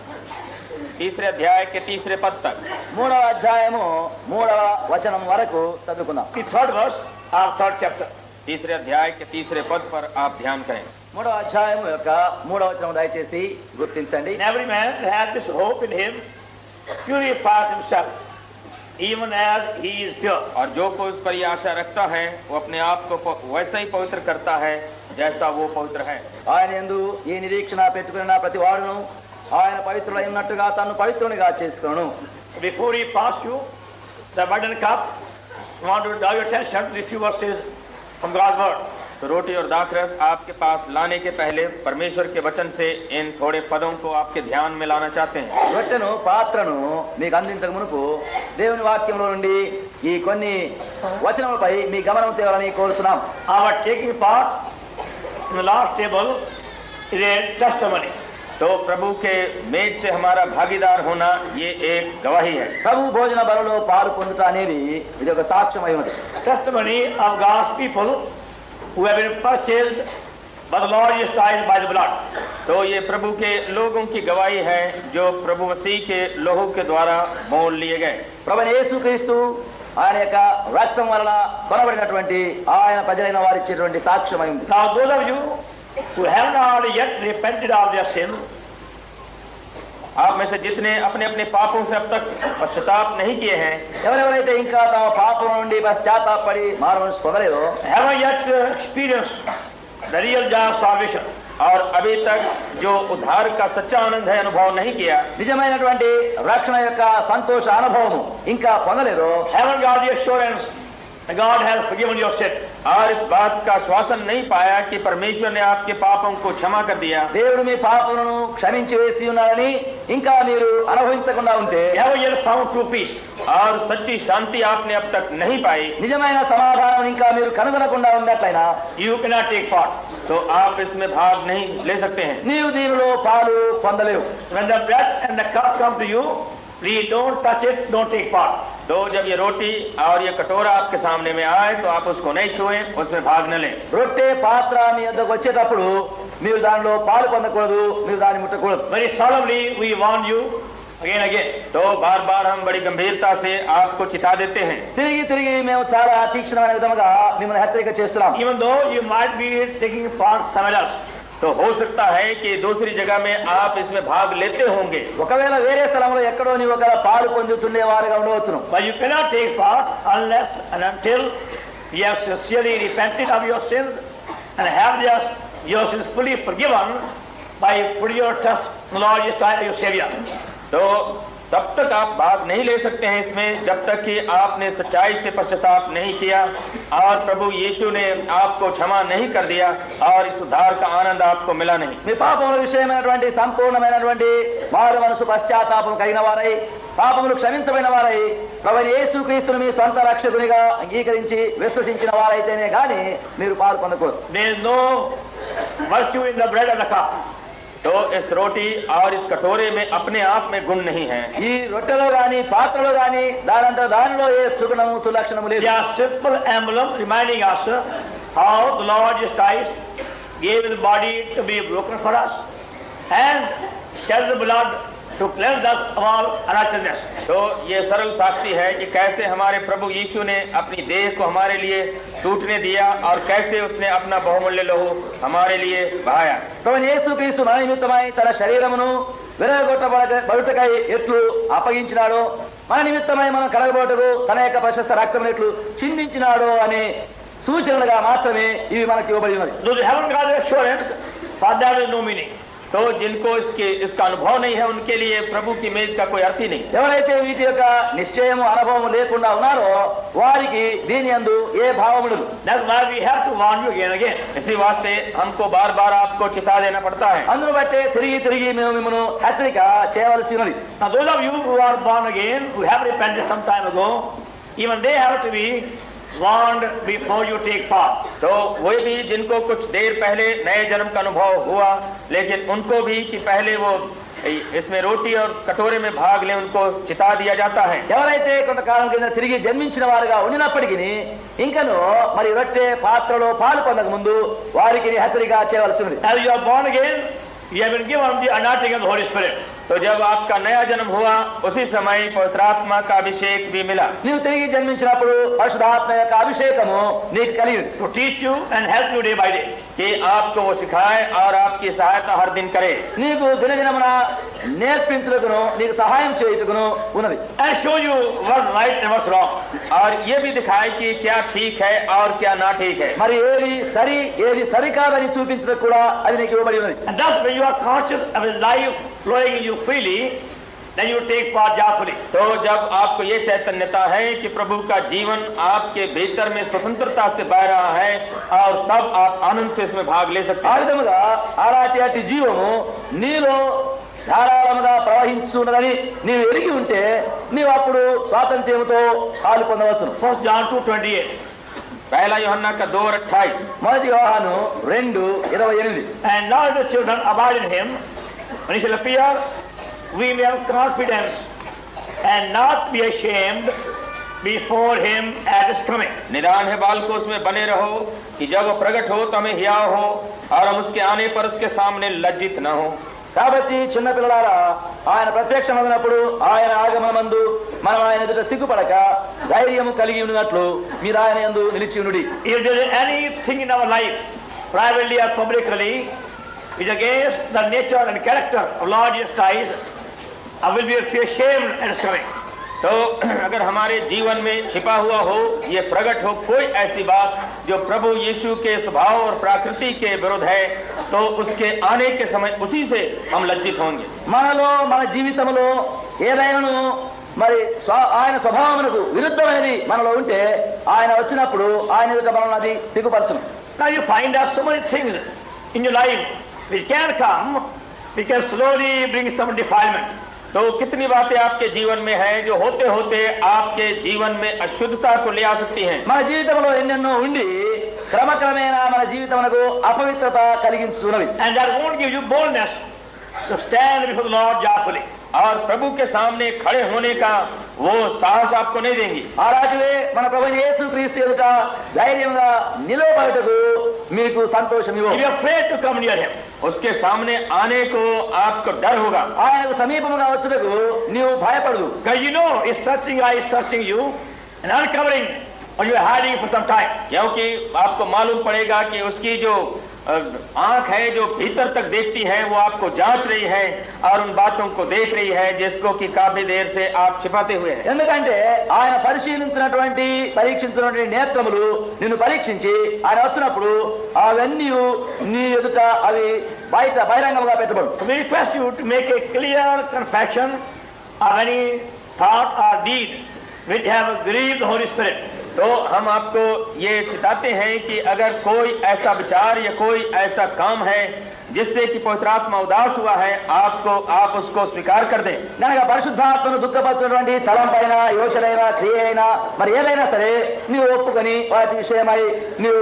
तीसरे अध्याय के तीसरे पद तक। 3వ అధ్యాయము 3వ వచనం వరకు చదువుకుందాం. The third verse of third chapter. तीसरे अध्याय के तीसरे पद पर आप ध्यान करें। 3వ అధ్యాయం యొక్క 3వ వచనం దయచేసి గుర్తించండి. And every man that has this hope in him purifies himself, even as he is pure. और जो कोई उस पर ये आशा रखता है वो अपने आप को वैसा ही पवित्र करता है जैसा वो पवित्र है। ఆయన యందు ఈ నిరీక్షణ పెట్టుకున్న ప్రతి వాడును ఆయన పవిత్రుడై ఉన్నట్టుగా తను పవిత్రునిగా చేసుకొను. Before he pass you the burden cup, I want to draw your attention to the few verses from God's word. तो रोटी और दाखरस आपके पास लाने के पहले परमेश्वर के वचन से इन थोड़े पदों को आपके ध्यान में लाना चाहते हैं। రొట్టెను పాత్రను మీకు అందించక మునుపు దేవుని వాక్యంలో నుండి ఈ కొన్ని వచనములపై మీ గమనం తేవాలని కోరుచున్నాం. Our taking part in the Lord's table is a testimony. तो प्रभु के मेज से हमारा भागीदार होना ये एक गवाही है। ప్రభు భోజన బలలో పాలు పొందుట అనేది ఇది ఒక సాక్ష్యమై ఉంది. Testimony of God's people who have been purchased by the Lord Jesus Christ by the blood. तो ये प्रभु के लोगों की गवाही है जो प्रभु मसीह के लोहू के द्वारा मोल लिए गए। ప్రభువైన యేసుక్రీస్తు ఆయన యొక్క రక్తం వలన కొనబడినటువంటి ఆయన ప్రజలైన వారు ఇచ్చేటువంటి సాక్ష్యమై ఉంది. Now those of you who have not yet repented of their sin, आप में से जितने अपने अपने पापों से अब तक पश्चाताप नहीं किए हैं, ఎవరెవరైతే ఇంకా తమ పాపం నుండి పశ్చాత్తాపడి మారుమనసు పొందలేదో, haven't yet experienced the real joy of salvation, और अभी तक जो उद्धार का सच्चा आनंद है अनुभव नहीं किया, నిజమైనటువంటి రక్షణ యొక్క సంతోష అనుభవము ఇంకా పొందలేదో, haven't got the assurance God has forgiven your sin. और इस बात का आश्वासन नहीं पाया कि परमेश्वर ने आपके पापों को क्षमा कर दिया, దేవుడు మీ పాపములను క్షమించి వేసి ఉన్నారని ఇంకా మీరు అనుభవించకుండా ఉంటే, You haven't yet found true peace. और सच्ची शांति आपने अब तक नहीं पाई, నిజమైన సమాధానం ఇంకా మీరు కనుగొనకుండా ఉన్నట్లయినా You cannot take part. तो आप इसमें भाग नहीं ले सकते हैं। నీవు దీనిలో పాలు పొందలేవు. When the bread and the cup come to you, please don't touch it, don't take part. तो जब ये रोटी और ये कटोरा आपके सामने में आए तो आप उसको नहीं छुएं, उसमें भाग न लें। రొట్టె పాత్ర మీ వద్దకు వచ్చేటప్పుడు మీరు దానిలో పాలు పొందకూడదు, మీరు దాన్ని ముట్టకూడదు. Very solemnly we warn you again. तो बार बार हम बड़ी गंभीरता से आपको चिता देते हैं। తిరిగి తిరిగి మేము చాలా తీక్షణమైన విధముగా మిమ్మల్ని హెచ్చరిక చేస్తున్నాం. Even though you might be taking part somewhere else. तो हो सकता है कि दूसरी जगह में आप इसमें भाग लेते होंगे, ఒకవేళ వేరే స్థలంలో ఎక్కడో నీవు ఒక పాలు పొందుతుండేవారుగా ఉండవచ్చును. But you cannot take part unless and until you have sincerely repented of your sins and have your sins fully forgiven by putting your trust in the Lord Jesus Christ, your Savior. तो तब तक आप भाग नहीं ले सकते हैं इसमें जब तक कि आपने सच्चाई से पश्चाताप नहीं किया और प्रभु यीशु ने आपको क्षमा नहीं कर दिया और इस उद्धार का आनंद आपको मिला नहीं। మీ పాపముల విషయమైనటువంటి సంపూర్ణమైనటువంటి మారు మనసు పశ్చాత్తాపం కలిగిన వారై, పాపములు క్షమించబడిన వారై, ప్రభువైన యేసుక్రీస్తును మీ స్వంత రక్షకునిగా అంగీకరించి విశ్వసించిన వారైతేనే గాని మీరు పాలు పొందకూడదు. There is no virtue in the bread and the cup. तो इस रोटी और इस कटोरे में अपने आप में गुण नहीं है। ఈ రొట్టెలో గాని పాత్రలో గాని దానిలో ఏ సుగుణము సులక్షణము లేదు. They are simple emblem reminding us how the Lord Jesus Christ gave his body to be broken for us and shed the blood to cleanse us of all unrighteousness. तो ये सरल साक्षी है कि कैसे हमारे प्रभु यीशु ने अपनी देह को हमारे लिए टूटने दिया और कैसे उसने अपना बहुमूल्य लहू हमारे लिए बहाया। ప్రభువైన యేసుక్రీస్తు మన నిమిత్తమై తన శరీరమును విరగొట్టబడుటకై ఎట్లు అప్పగించినాడో, మన నిమిత్తమై మనం కడగబోటకు తన యొక్క ప్రశస్త రక్తమును ఎట్లు చిందించినాడో అనే సూచనలుగా మాత్రమే ఇవి మనకి ఇవ్వబడి ఉన్నది. Those who haven't got the assurance, for that is no meaning. तो जिनको इसका अनुभव नहीं है उनके लिए प्रभु की मेज का कोई अर्थ ही नहीं। ఎవరైతే వీటి యొక్క నిశ్చయము అనుభవం లేకుండా ఉన్నారో వారికి దీని యందు ఏ భావము ఉండదు. That's why we have to warn you again and again. इसी वास्ते हमको बार बार आपको चिता देना पड़ता है। అందును బట్టే తిరిగి తిరిగి మేము మిమ్మల్ని హెచ్చరిక చేయవలసి ఉన్నది. Now those of you who are born again, who have repented some time ago, even they have to be warned before you take part. तो वही भी जिनको कुछ देर पहले नए जन्म का अनुभव हुआ, लेकिन उनको भी कि पहले वो इसमें रोटी और कटोरे में भाग लें, उनको चिता दिया जाता है। ఎవరైతే కొంతకాలం కింద తిరిగి జన్మించిన వారుగా ఉండినప్పటికీ ఇంకను మరి రొట్టె పాత్రలో పాలు పొందక ముందు వారికి హెచ్చరిక చేయవలసి ఉంది. As you are born again, you have been given the anointing of the Holy Spirit. तो जब आपका नया जन्म हुआ उसी समय पवित्र आत्मा का अभिषेक भी मिला। నీవు తిరిగి జన్మించినప్పుడు పరిశుద్ధాత్మ యొక్క అభిషేకము నీకు కలిగింది. To teach you and help you day by day. कि आपको वो सिखाए और आपकी सहायता हर दिन करे, నీకు దినదినమున నేర్పించుటకును నీకు సహాయం చేయుటకును ఉన్నది. And show you what's right and what's wrong. और ये भी दिखाए कि क्या ठीक है और क्या ना ठीक है। మరి ఏది సరి ఏది సరికాదని చూపించడం కూడా అది నీకు ఇవ్వబడి ఉన్నది. And thus when you are conscious of his life flowing in you freely, then you take part joyfully. तो जब आपको ये चैतन्यता है कि प्रभु का जीवन आपके भीतर में स्वतंत्रता से बह रहा है और तब आप आनंद से इसमें भाग ले सकते ఆ हैं। విధముగా అలాంటి జీవము నీలో ధారాళముగా ప్రవహించున్నదని నీవు ఎరిగి ఉంటే నీవు అప్పుడు స్వాతంత్ర్యంతో పాలు పొందవచ్చును. 1 John 2:28. पहला यूहन्ना का 2:28। మొదటి యోహాను 2:28. And now the children abide in him, when he shall appear, we may have confidence and not be ashamed before him at his coming. निदान है बालको उसमें बने रहो कि जब वो प्रकट हो तो हमें हियाव हो और हम उसके आने पर उसके सामने लज्जित न हो। కాబట్టి చిన్నపిల్లలారా ఆయన ప్రత్యక్షమగినప్పుడు ఆయన ఆగమనమందు మనం ఆయన ఎదుట సిగ్గుపడక ధైర్యము కలిగి ఉన్నట్లు మీరు ఆయన యందు నిలిచి ఉండుడి. If there is anything in our life, privately or publicly, is against the nature and character of Lord Jesus Christ, I will be ashamed at his coming. तो अगर हमारे जीवन में छिपा हुआ हो, ये प्रकट हो कोई ऐसी बात जो प्रभु यीशु के स्वभाव और प्रकृति के विरुद्ध है, तो उसके आने के समय उसी से हम लज्जित होंगे। మనలో మన జీవితంలో ఏదైనాను మరి ఆయన స్వభావమునకు విరుద్ధమైనది మనలో ఉంటే ఆయన వచ్చినప్పుడు ఆయన ఎదుట మనల్ని అది సిగ్గుపరచును. Now you find out so many things in your life which can come, which can slowly bring some defilement. तो कितनी बातें आपके जीवन में है जो होते होते आपके जीवन में अशुद्धता को ले आ सकती हैं. మన జీవితంలో ఎన్నెన్నో ఉండి క్రమక్రమేణా మన జీవితమునకు అపవిత్రత కలిగించున్నవి. And that won't give you boldness to stand before the Lord joyfully. और प्रभु के सामने खड़े होने का वो साहस आपको नहीं देंगी. అలాగే మన ప్రభు యేసు క్రీస్తు ఎదుట ధైర్యంగా నిలబడటకు మీకు సంతోషం ఇవ్వు. If you are afraid to come near him, उसके सामने आने को आपको डर होगा. ఆయనకు సమీపముగా వచ్చుటకు నీవు భయపడదు. because you know his searching eye is searching you and uncovering or you are hiding for some time. क्योंकि आपको मालूम पड़ेगा कि उसकी जो आंख है जो भीतर तक देखती है वो आपको जांच रही है और उन बातों को देख रही है जिसको कि काफी देर से आप छिपाते हुए हैं. ఎందుకంటే ఆయన పరీక్షించినటువంటి నేత్రములు నిన్ను పరీక్షించి ఆయన వచ్చినప్పుడు అవన్నీ నీ ఎదుట అవి బహిరంగంగా పెట్టబడు. We request you to make a clear confession of any thought or deed which have grieved the Holy Spirit. तो हम आपको ये चिताते हैं कि अगर कोई ऐसा विचार या कोई ऐसा काम है जिससे कि पवित्र आत्मा उदास हुआ है आप उसको स्वीकार कर दें. గనక పరిశుద్ధాత్మను దుఃఖపరచినటువంటి తలంపైన యోచనైనా క్రియ అయినా మరి ఏదైనా సరే నీవు ఒప్పుకొని వాటి విషయమై నీవు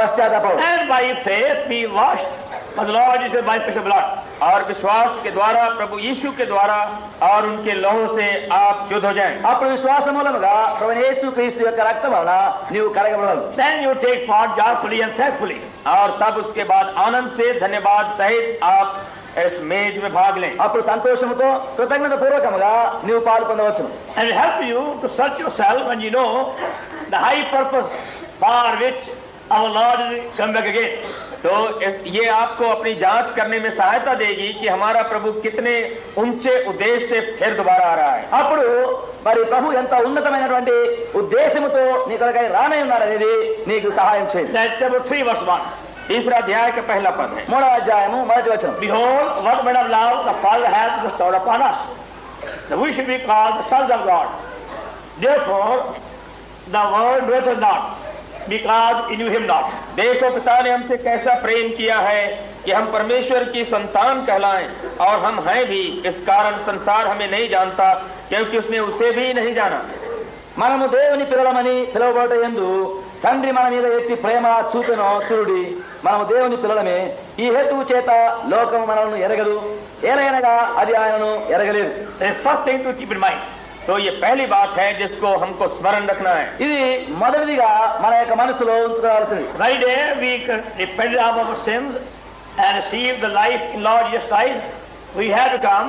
పశ్చాత్తాపడు. And by faith be washed by the Lord Jesus by precious blood. और विश्वास के द्वारा प्रभु यीशु के द्वारा और उनके लहू से आप शुद्ध हो जाएं. అప్పుడు విశ్వాస మూలముగా ప్రభు యేసు క్రీస్తు యొక్క రక్తం వలన నీవు కడగబడవు. Then you take part joyfully and thankfully. और तब उसके बाद आनंद से धन्यवाद सहित आप इस मेज में भाग लें. అప్పుడు సంతోషముతో కృతజ్ఞత పూర్వకముగా నీవు పాలు పొందవచ్చు. And it helps you to search yourself and you know the high purpose for which our Lord is come back again. तो ये आपको अपनी जांच करने में सहायता देगी कि हमारा प्रभु कितने ऊंचे उद्देश्य से फिर दोबारा आ रहा है. అప్పుడు మరి ప్రభు ఎంత ఉన్నతమైనటువంటి ఉద్దేశముతో నీ కొరకై రానై ఉన్నాడనేది నీకు సహాయం చేయండి. That's chapter 3 verse 1. तीसरा अध्याय का पहला पद है. 3వ అధ్యాయము 1వ వచనం. Behold, what manner of love the Father hath bestowed upon us, that we should be called the sons of God. Therefore, the world knoweth us not, because he knew him not. देखो पिता ने हमसे कैसा प्रेम किया है कि हम परमेश्वर की संतान कहलाएं और हम हैं भी. इस कारण संसार हमें नहीं जानता क्योंकि उसने उसे भी नहीं जाना. మనము దేవుని పిల్లలమని పిలువబడట యందు తండ్రి మన మీద ఎట్టి ప్రేమ చూపెనో చూడి మనము దేవుని పిల్లలమే. ఈ హేతువు చేత లోకము మనల్ని ఎరగదు, ఏలైనగా అది ఆయనను ఎరగలేదు. The first thing to keep in mind. तो ये पहली बात है जिसको हमको स्मरण रखना है. ఇది మొదటిదిగా మన యొక్క మనసులో ఉంచుకోవాల్సింది. Right there we repent of our sins and receive the life in Lord Jesus Christ. We have become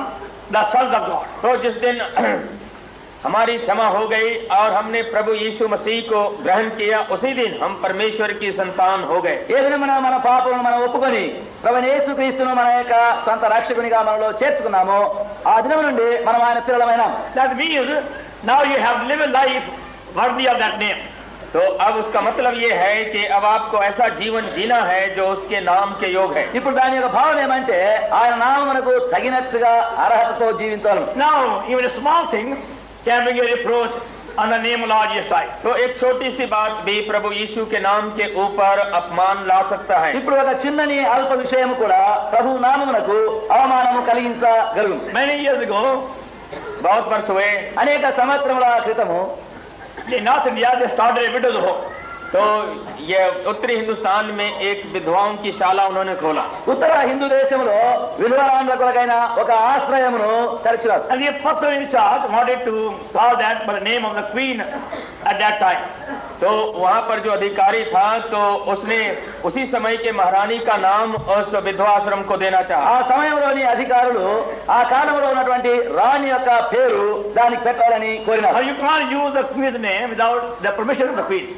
the sons of God. तो जिस दिन हमारी क्षमा हो गई और हमने प्रभु यीशु मसीह को ग्रहण किया उसी दिन हम परमेश्वर की संतान हो गए. ఏ దినమున మన పాపములను మనం ఒప్పుకొని ప్రభువైన యేసుక్రీస్తును మన యొక్క సొంత రక్షకునిగా మనలో చేర్చుకున్నామో ఆ దినం నుండి మనం ఆయన పిల్లలమైనాం. That means now you have lived a life worthy of that name. तो अब उसका मतलब ये है कि अब आपको ऐसा जीवन जीना है जो उसके नाम के योग है. ఇప్పుడు దాని యొక్క భావం ఏమంటే ఆయన నామమునకు తగినట్టుగా అర్హతతో జీవించాలి. Now even a small thing can bring a reproach on the name of Lord Jesus Christ. तो एक छोटी सी बात भी प्रभु यीशु के नाम के ऊपर अपमान ला सकता है. ఇప్పుడు ఒక చిన్నని అల్ప విషయం కూడా ప్రభు నామమునకు అవమానము కలిగించగలుగు. Many years ago, बहुत वर्ष हुए అనేక సంవత్సరముల క్రితము in North India they started a widow's home. तो ये उत्तरी हिंदुस्तान में एक विधवाओं की शाला उन्होंने खोला. ఉత్తర హిందూ దేశంలో విధవరాండ్ల కొరకైన ఒక ఆశ్రయమును తెరచినారు. And the person in charge wanted to call that by the name of the queen at that time. तो वहाँ पर जो अधिकारी था तो उसने उसी समय के महारानी का नाम उस विधवा आश्रम को देना चाहा. ఆ సమయంలోని అధికారులు ఆ కాలంలో ఉన్నటువంటి రాణి యొక్క పేరు దానికి పెట్టాలని Now కోరినారు. you can't use the queen's name without the permission of the queen.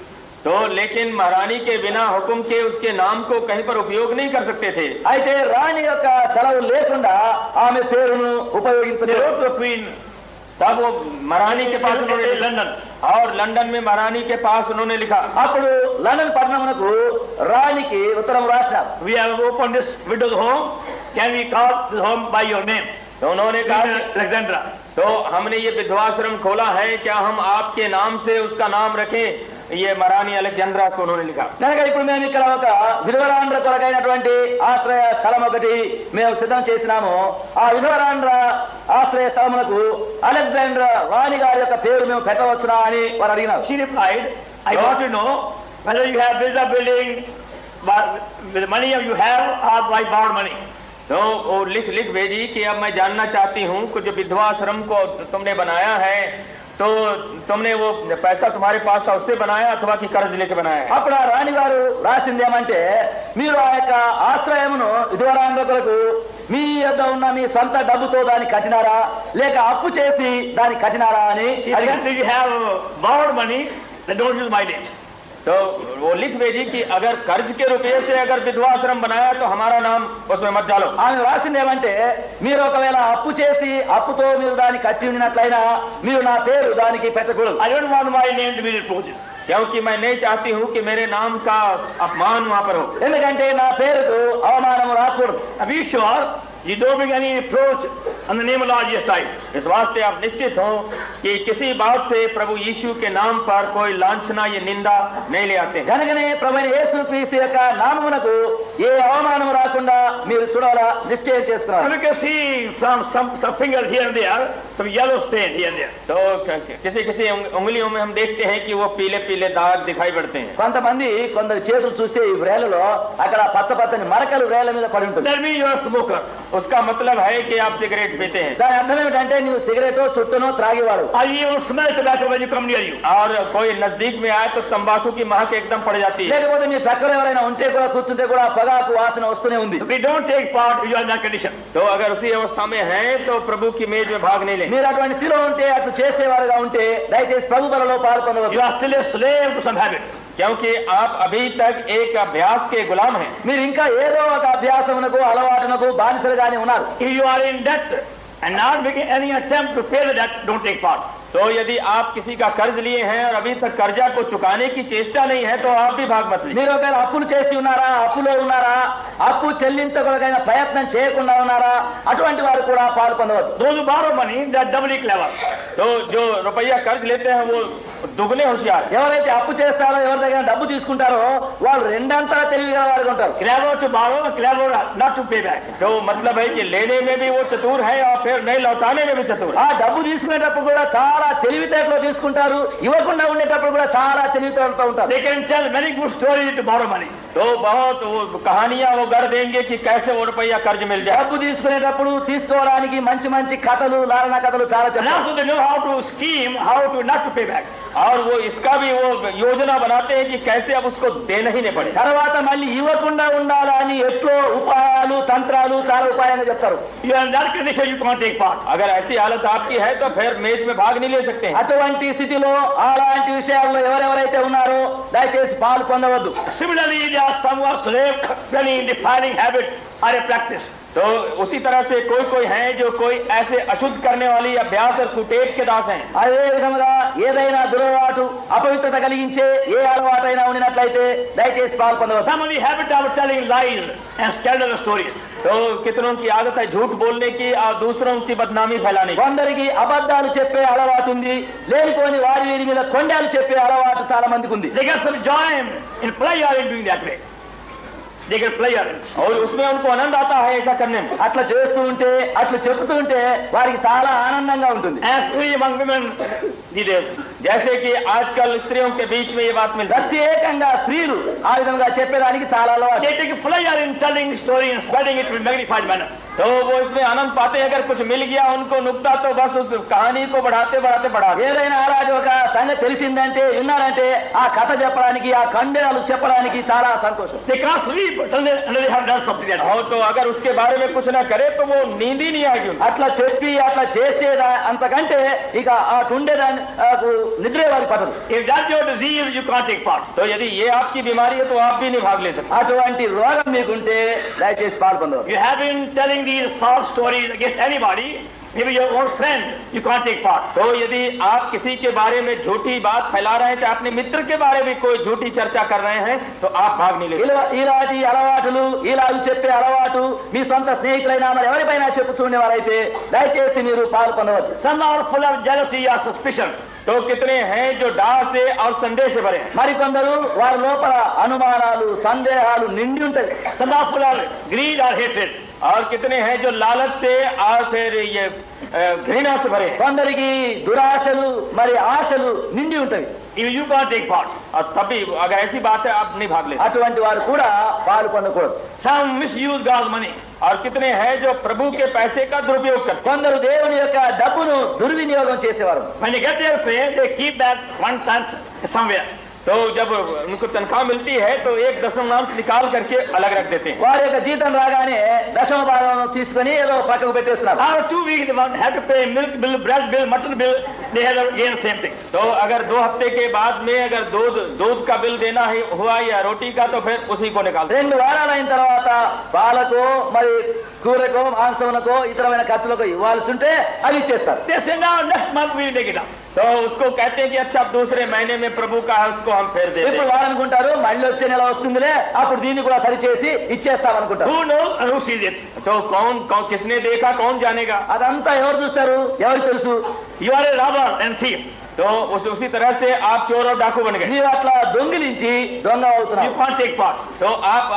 तो लेकिन महारानी के बिना हुक्म के उसके नाम को कहीं पर उपयोग नहीं कर सकते थे. అయితే రాణి యొక్క సెలవు లేకుండా ఆమె పేరును They ఉపయోగించలేదు. wrote to the queen तब वो महारानी के पास उन्होंने in London. और लंदन में महारानी के पास उन्होंने लिखा. అప్పుడు లండన్ పట్టణమునకు రాణికి ఉత్తరం రాసినారు. We have opened this widow's home. Can we call this home by your name? तो उन्होंने कहा कि Alexandra. तो हमने ये विधवाश्रम खोला है, क्या हम आपके नाम से उसका नाम रखें? ये महारानी अलेक्जेंड्रा को उन्होंने लिखा। కనుక ఇప్పుడు మేము ఇక్కడ ఒక విధవరాండ్ర కొరకైనటువంటి ఆశ్రయ స్థలం ఒకటి మేము సిద్ధం చేసినాము. ఆ విధవరాండ్ర ఆశ్రయ స్థలములకు అలెగ్జాండ్రా రాణి గారి యొక్క పేరు మేము పెట్టవచ్చునా అని వారు అడిగినారు. She replied, I want to know whether you have built a building with the money you have or by borrowed money. तो वो लिख भेजी कि अब मैं जानना चाहती हूँ कि जो विधवाश्रम को तुमने बनाया है तो तुमने वो पैसा तुम्हारे पास था उससे बनाया अथवा कि कर्ज लेके बनाया है? అప్పుడు ఆ రాణి గారు రాసింది ఏమంటే, మీరు ఆ యొక్క ఆశ్రయమును విధవరాండ్ర కొరకు మీ యొద్ద ఉన్న మీ సొంత డబ్బుతో దాన్ని కట్టినారా లేక అప్పు చేసి దాన్ని కట్టినారా అని. If you have borrowed money, then don't use mileage. तो वो लिख भेजी कि अगर कर्ज के रुपये से अगर विधवाश्रम बनाया तो हमारा नाम उसमें मत डालो. ఆమె రాసింది ఏమంటే, మీరు ఒకవేళ అప్పు చేసి అప్పుతో మీరు దాన్ని కట్టి ఉన్నట్లయినా మీరు నా పేరు దానికి పెట్టకూడదు. I don't want my name to be reported. क्योंकि मैं नहीं चाहती हूँ कि मेरे नाम का अपमान वहाँ पर हो. ఎందుకంటే నా పేరుకు అవమానం రాకూడదు. Be sure you don't make any approach on the name of Lord Jesus Christ. इस वास्ते आप निश्चित हो कि किसी बात से प्रभु यीशु के नाम पर कोई लांछना या निंदा नहीं ले आते हैं. కనుకనే ప్రభువైన యేసుక్రీస్తు యొక్క నామమునకు ఏ అవమానం రాకుండా మీరు చూడాలా నిశ్చయం చేసుకున్నారు. You can see from some fingers here and there, some yellow stain here and there. तो किसी उंगलियों में हम देखते हैं कि वो पीले पीले दाग दिखाई पड़ते हैं. కొందరు చేతులు చూస్తే ఈ వ్రేలలో అక్కడ పచ్చ పచ్చని మరకలు వ్రేల మీద పడి ఉంటుంది. That means you are a smoker. उसका मतलब है कि आप सिगरेट पीते हैं. దాని అర్థం ఏమిటంటే నువ్వు cigarette చుట్టూనో త్రాగేవాడు. I even smell tobacco when you come near you. और कोई नजदीक में आए तो तंबाकू की महक एकदम पड़ जाती है. లేకపోతే మీ పక్కన ఎవరైనా ఉంటే కూడా కూర్చుంటే కూడా పొగాకు వాసన వస్తూనే ఉంది. If you don't take part, you are in that condition. तो अगर उसी अवस्था में है तो प्रभु की मेज में भाग नहीं लें. మీరు అటువంటి స్థితిలో ఉంటే అటు చేసేవారుగా ఉంటే దయచేసి ప్రభు బలలో You పాల్గొనవద్దు. are still a slave to some habit. क्योंकि आप अभी तक एक अभ्यास के गुलाम हैं. మీరు ఇంకా ఏదో ఒక అభ్యాసమునకు అలవాటునకు బానిసలుగానే ఉన్నారు. If you are in debt and not making any attempt to pay the debt, don't take part. तो यदि आप किसी का कर्ज लिए हैं और अभी तक कर्जा को चुकाने की चेष्टा नहीं है तो आप भी भाग मत लीजिए. మీరు ఒకవేళ అప్పులు చేసి ఉన్నారా, అప్పులో ఉన్నారా, అప్పు చెల్లించగలిగిన ప్రయత్నం చేయకుండా ఉన్నారా, అటువంటి వారు కూడా పాలు పొందవద్దు. Those who borrow money, they are doubly clever. तो जो रुपया कर्ज लेते हैं वो दुगने होशियार. ఎవరైతే అప్పు చేస్తారో ఎవరి దగ్గర డబ్బు తీసుకుంటారో వాళ్ళు రెండంతా తెలివిగల వారుగా ఉంటారు. Clever to borrow, clever not to pay back. तो मतलब है कि लेने में भी वो चतुर है और फिर नहीं लौटाने में भी चतुर है. ఆ డబ్బు తీసుకునేటప్పుడు కూడా చాలా తెలివితేటలో తీసుకుంటారు, ఇవ్వకుండా ఉండేటప్పుడు కూడా చాలా తెలివితేటలతో ఉంటారు. They can tell many good stories to borrow money. तो बहुत वो कहानियां वो गढ़ देंगे कि कैसे वो रुपया कर्ज मिल जाए. డబ్బు తీసుకునేటప్పుడు తీసుకోవడానికి మంచి మంచి కథలు, లారణ కథలు చాలా And చెప్తారు. also they know how to scheme, how to not to pay back. और वो इसका भी वो योजना बनाते हैं कि कैसे अब उसको देना ही नहीं पड़े. తర్వాత మళ్ళీ ఇవ్వకుండా ఉండాలని ఎట్లో ఉపాయాలు తంత్రాలు చాలా ఉపాయంగా చెప్తారు. You are in that condition, you can't take part. अगर ऐसी हालत आपकी है तो फिर मेज में भाग नहीं ले सकते हैं. అటువంటి స్థితిలో అలాంటి విషయాల్లో ఎవరెవరైతే ఉన్నారో దయచేసి పాలు పొందవద్దు. Similarly, there are some who are slave to any defiling habit or a practice. तो उसी तरह से कोई है जो कोई ऐसे अशुद्ध करने वाली अभ्यास और कुटेट के दास हैं. అదే విధముగా ఏదైనా దురలవాటు అపవిత్రత కలిగించే ఏ అలవాటైనా ఉండినట్లయితే దయచేసి పాలు పొందవద్దు. Some of the habit of telling lies and scandalous stories. तो कितनों की आदत है झूठ बोलने की और दूसरों की बदनामी फैलाने की. కొందరికి అబద్ధాలు చెప్పే అలవాటు ఉంది, లేనిపోని వారి వీరి మీద కొండాలు చెప్పే అలవాటు చాలా మందికి ఉంది. They get some joy in pleasure in doing that way. They get pleasure in it. और उसमें उनको आनंद आता है ऐसा करने में. అట్లా చేస్తూ ఉంటే అట్లా చెబుతూ ఉంటే వారికి చాలా ఆనందంగా ఉంటుంది. As free among women these days. जैसे कि आजकल स्त्रियों के बीच में ये बात मिलती है. ప్రత్యేకంగా స్త్రీలు ఆ విధంగా చెప్పేదానికి చాలా అలవాటు. They take pleasure in telling story and spreading it in magnified manner. तो वो इसमें आनंद पाते हैं. अगर कुछ मिल गया उनको नुक्ता तो बस उस कहानी को बढ़ाते ఏదైనా అలాగే ఒక సంగతి తెలిసిందంటే విన్నారంటే ఆ కథ చెప్పడానికి ఆ ఖండనాలు చెప్పడానికి చాలా సంతోషం. They can't sleep until they have done something else. हो. तो अगर उसके बारे में कुछ ना करे तो वो नींद ही नहीं आएगी. అట్లా చెప్పి అట్లా చేసేదా అంతకంటే ఇక అటుండేదాన్ని నిద్రే వారి పడదు. If that's your disease, you can't take part. तो यदि ये आपकी बीमारी है तो आप भी नहीं भाग ले सकते. అటువంటి రోగం మీకుంటే దయచేసి పాల్పొందవద్దు. You have been telling these false stories against anybody maybe your own friend, you can't take part. तो यदि आप किसी के बारे में झूठी बात फैला रहे हैं, चाहे अपने मित्र के बारे में कोई झूठी चर्चा कर रहे हैं, तो आप भाग नहीं ले सकते। ఇలాంటి అలవాటులు ఇలాగ చెప్పే అలవాటు మీ సొంత స్నేహితులైనా మరి ఎవరిపైనా చెప్పుచుండే వారైతే దయచేసి మీరు పాల్గొనవద్దు. Some are full of jealousy or suspicion. तो कितने हैं जो डाह से और संदेह से भरे हैं। మరికొందరు వారి లోపల అనుమానాలు సందేహాలు నిండి ఉంటాయి. Some are full of greed or hatred. और कितने हैं जो लालच से और फिर ये घृणा से भरे हैं। కొందరికి దురాశలు మరి ఆశలు నిండి ఉంటాయి. Even you can't take part. और तभी अगर ऐसी बात है आप नहीं भाग ले सकते। అటువంటి వారు కూడా పాల్గొనకూడదు. Some misuse God's money. और कितने हैं जो प्रभु के पैसे का दुरुपयोग करते हैं। కొందరు దేవుని యొక్క డబ్బును దుర్వినియోగం చేసేవారు. When they get their pay, they keep that 1/10 somewhere. तो जब उनको तनख्वाह मिलती है तो 1/10 निकाल करके अलग रख देते हैं। వారి యొక్క జీతం రాగానే దశమ భాగం తీసుకుని ఏదో పక్కకు పెట్టేస్తున్నారు. After 2 weeks, they have to pay milk bill, bread bill, mutton bill. They have again same thing. तो अगर 2 हफ्ते के बाद में अगर दूध का बिल देना हुआ या रोटी का, तो फिर उसी को निकाल। 2 వారాలు అయిన తర్వాత పాలకు మరి కూరకు మాంసమునకు ఇతరమైన ఖర్చులకు ఇవ్వాల్సి ఉంటే అవి ఇచ్చేస్తారు. They say now next month we will take it up. तो उसको कहते हैं कि अच्छा अब दूसरे महीने में प्रभु का है उसको हम फिर दे ఇప్పుడు दें। వారు అనుకుంటారు మళ్ళీ వచ్చే నెల వస్తుందిలే అప్పుడు దీన్ని కూడా సరిచేసి ఇచ్చేస్తాం అనుకుంటారు. Who knows and who sees it? तो कौन किसने देखा, कौन जानेगा। అదంతా ఎవరు చూస్తారు, ఎవరికి తెలుసు? You are a robber and thief. तो उसी तरह से आप चोर और डाकू बन गए। నీవు అట్లా దొంగిలించి దొంగ You అవుతున్నావు. can't take part. तो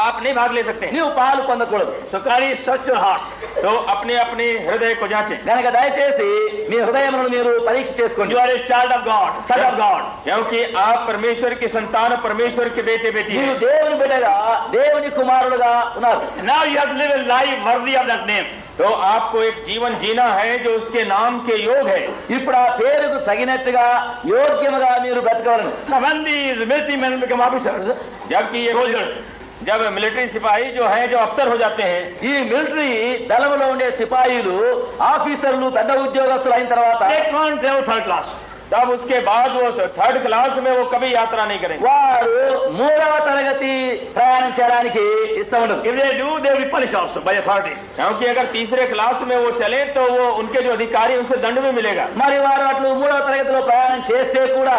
आप नहीं भाग ले सकते। నీవు పాలు పొందకూడదు. So carry search your heart. तो अपने अपने हृदय को जांचें, గనక దయచేసి మీ హృదయములను మీరు పరీక్ష చేసుకోండి. You are a child of God, son of God. क्योंकि आप परमेश्वर की संतान, परमेश्वर के बेटे बेटी మీరు हैं। దేవుని బిడ్డగా దేవుని కుమారుడుగా ఉన్నారు. Now you have to live a life worthy of that name. तो आपको एक जीवन जीना है जो उसके नाम के योग है। ఇప్పుడు ఆ పేరుకు తగినట్టుగా యోగ్యముగా మీరు బ్రతకవలను. Now when these military men become officers, जबकि ये जब मिलिट्री सिपाही जो हैं जो अफसर हो जाते हैं, ఈ మిలిటరీ దళములో ఉండే సిపాయిలు ఆఫీసర్లు పెద్ద ఉద్యోగస్తులు అయిన తర్వాత they can't travel third class. तब उसके बाद वो 3rd क्लास में वो कभी यात्रा नहीं करेंगे। వారు 3వ తరగతి ప్రయాణం చేయడానికి ఇష్టం ఉండదు. If they do, they will be punished also by authorities. क्योंकि अगर 3रे क्लास में वो चले तो वो उनके जो अधिकारी उनसे दंड भी मिलेगा। మరి వారు అట్లు 3వ తరగతిలో ప్రయాణం చేస్తే కూడా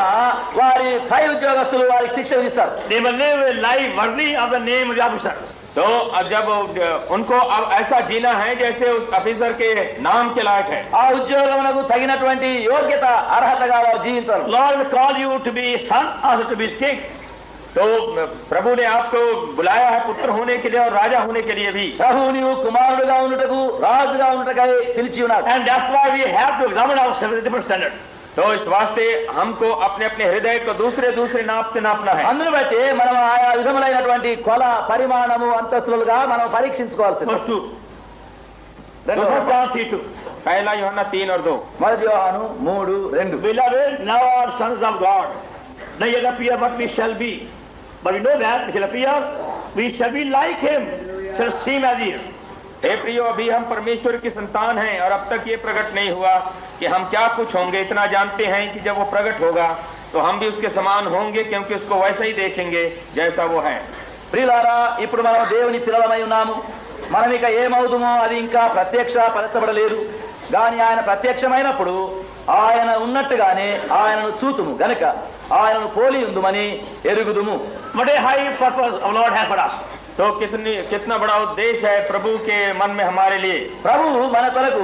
వారి పై ఉద్యోగస్తులు వారికి శిక్ష విధిస్తారు. They must live a life worthy of the name of the officer. तो अब जब उनको अब ऐसा जीना है जैसे उस ऑफिसर के नाम के लायक है। ఆ ఉద్యోగమునకు తగినటువంటి యోగ్యత అర్హతగా వారు జీవించారు. Lord will call you to be son, also to be king. तो प्रभु ने आपको बुलाया है पुत्र होने के लिए और राजा होने के लिए भी। ప్రభు నీవు కుమారుడుగా ఉండుటకు రాజుగా ఉండుటకై పిలిచి ఉన్నాడు. And that's why we have to examine ourselves with a different standard. तो इस वास्ते हमको अपने अपने हृदय को दूसरे नाप से नापना है। అందును బట్టి మనం ఆయా విధములైనటువంటి కొల పరిమాణము అంతస్తులుగా మనం పరీక్షించుకోవాల్సింది. Verse 2. Then John 3:2. पहला यूहन्ना 3 और 2। మొదటి యోహాను 3:2. Beloved, now are sons of God. Not yet appear what we shall be. But we know that we shall appear, we shall be like him, shall seem as he is. हे प्रियो, अभी हम परमेश्वर की संतान हैं और अब तक ये प्रकट नहीं हुआ कि हम क्या कुछ होंगे। इतना जानते हैं कि जब वो प्रकट होगा तो हम भी उसके समान होंगे, क्योंकि उसको वैसा ही देखेंगे जैसा वो है। ప్రియులారా, ఇప్పుడు మనం దేవుని పిల్లలమై ఉన్నాము. మనం ఇక ఏమవుదుమో అది ఇంకా ప్రత్యక్షపరచబడలేదు. గాని ఆయన ప్రత్యక్షమైనప్పుడు ఆయన ఉన్నట్టుగానే ఆయనను చూతుము గనుక ఆయనను పోలి ఉందుమని ఎరుగుదుము. What a high purpose our Lord has for us. तो कितना बड़ा उद्देश्य है प्रभु के मन में हमारे लिए। ప్రభువు మన కొరకు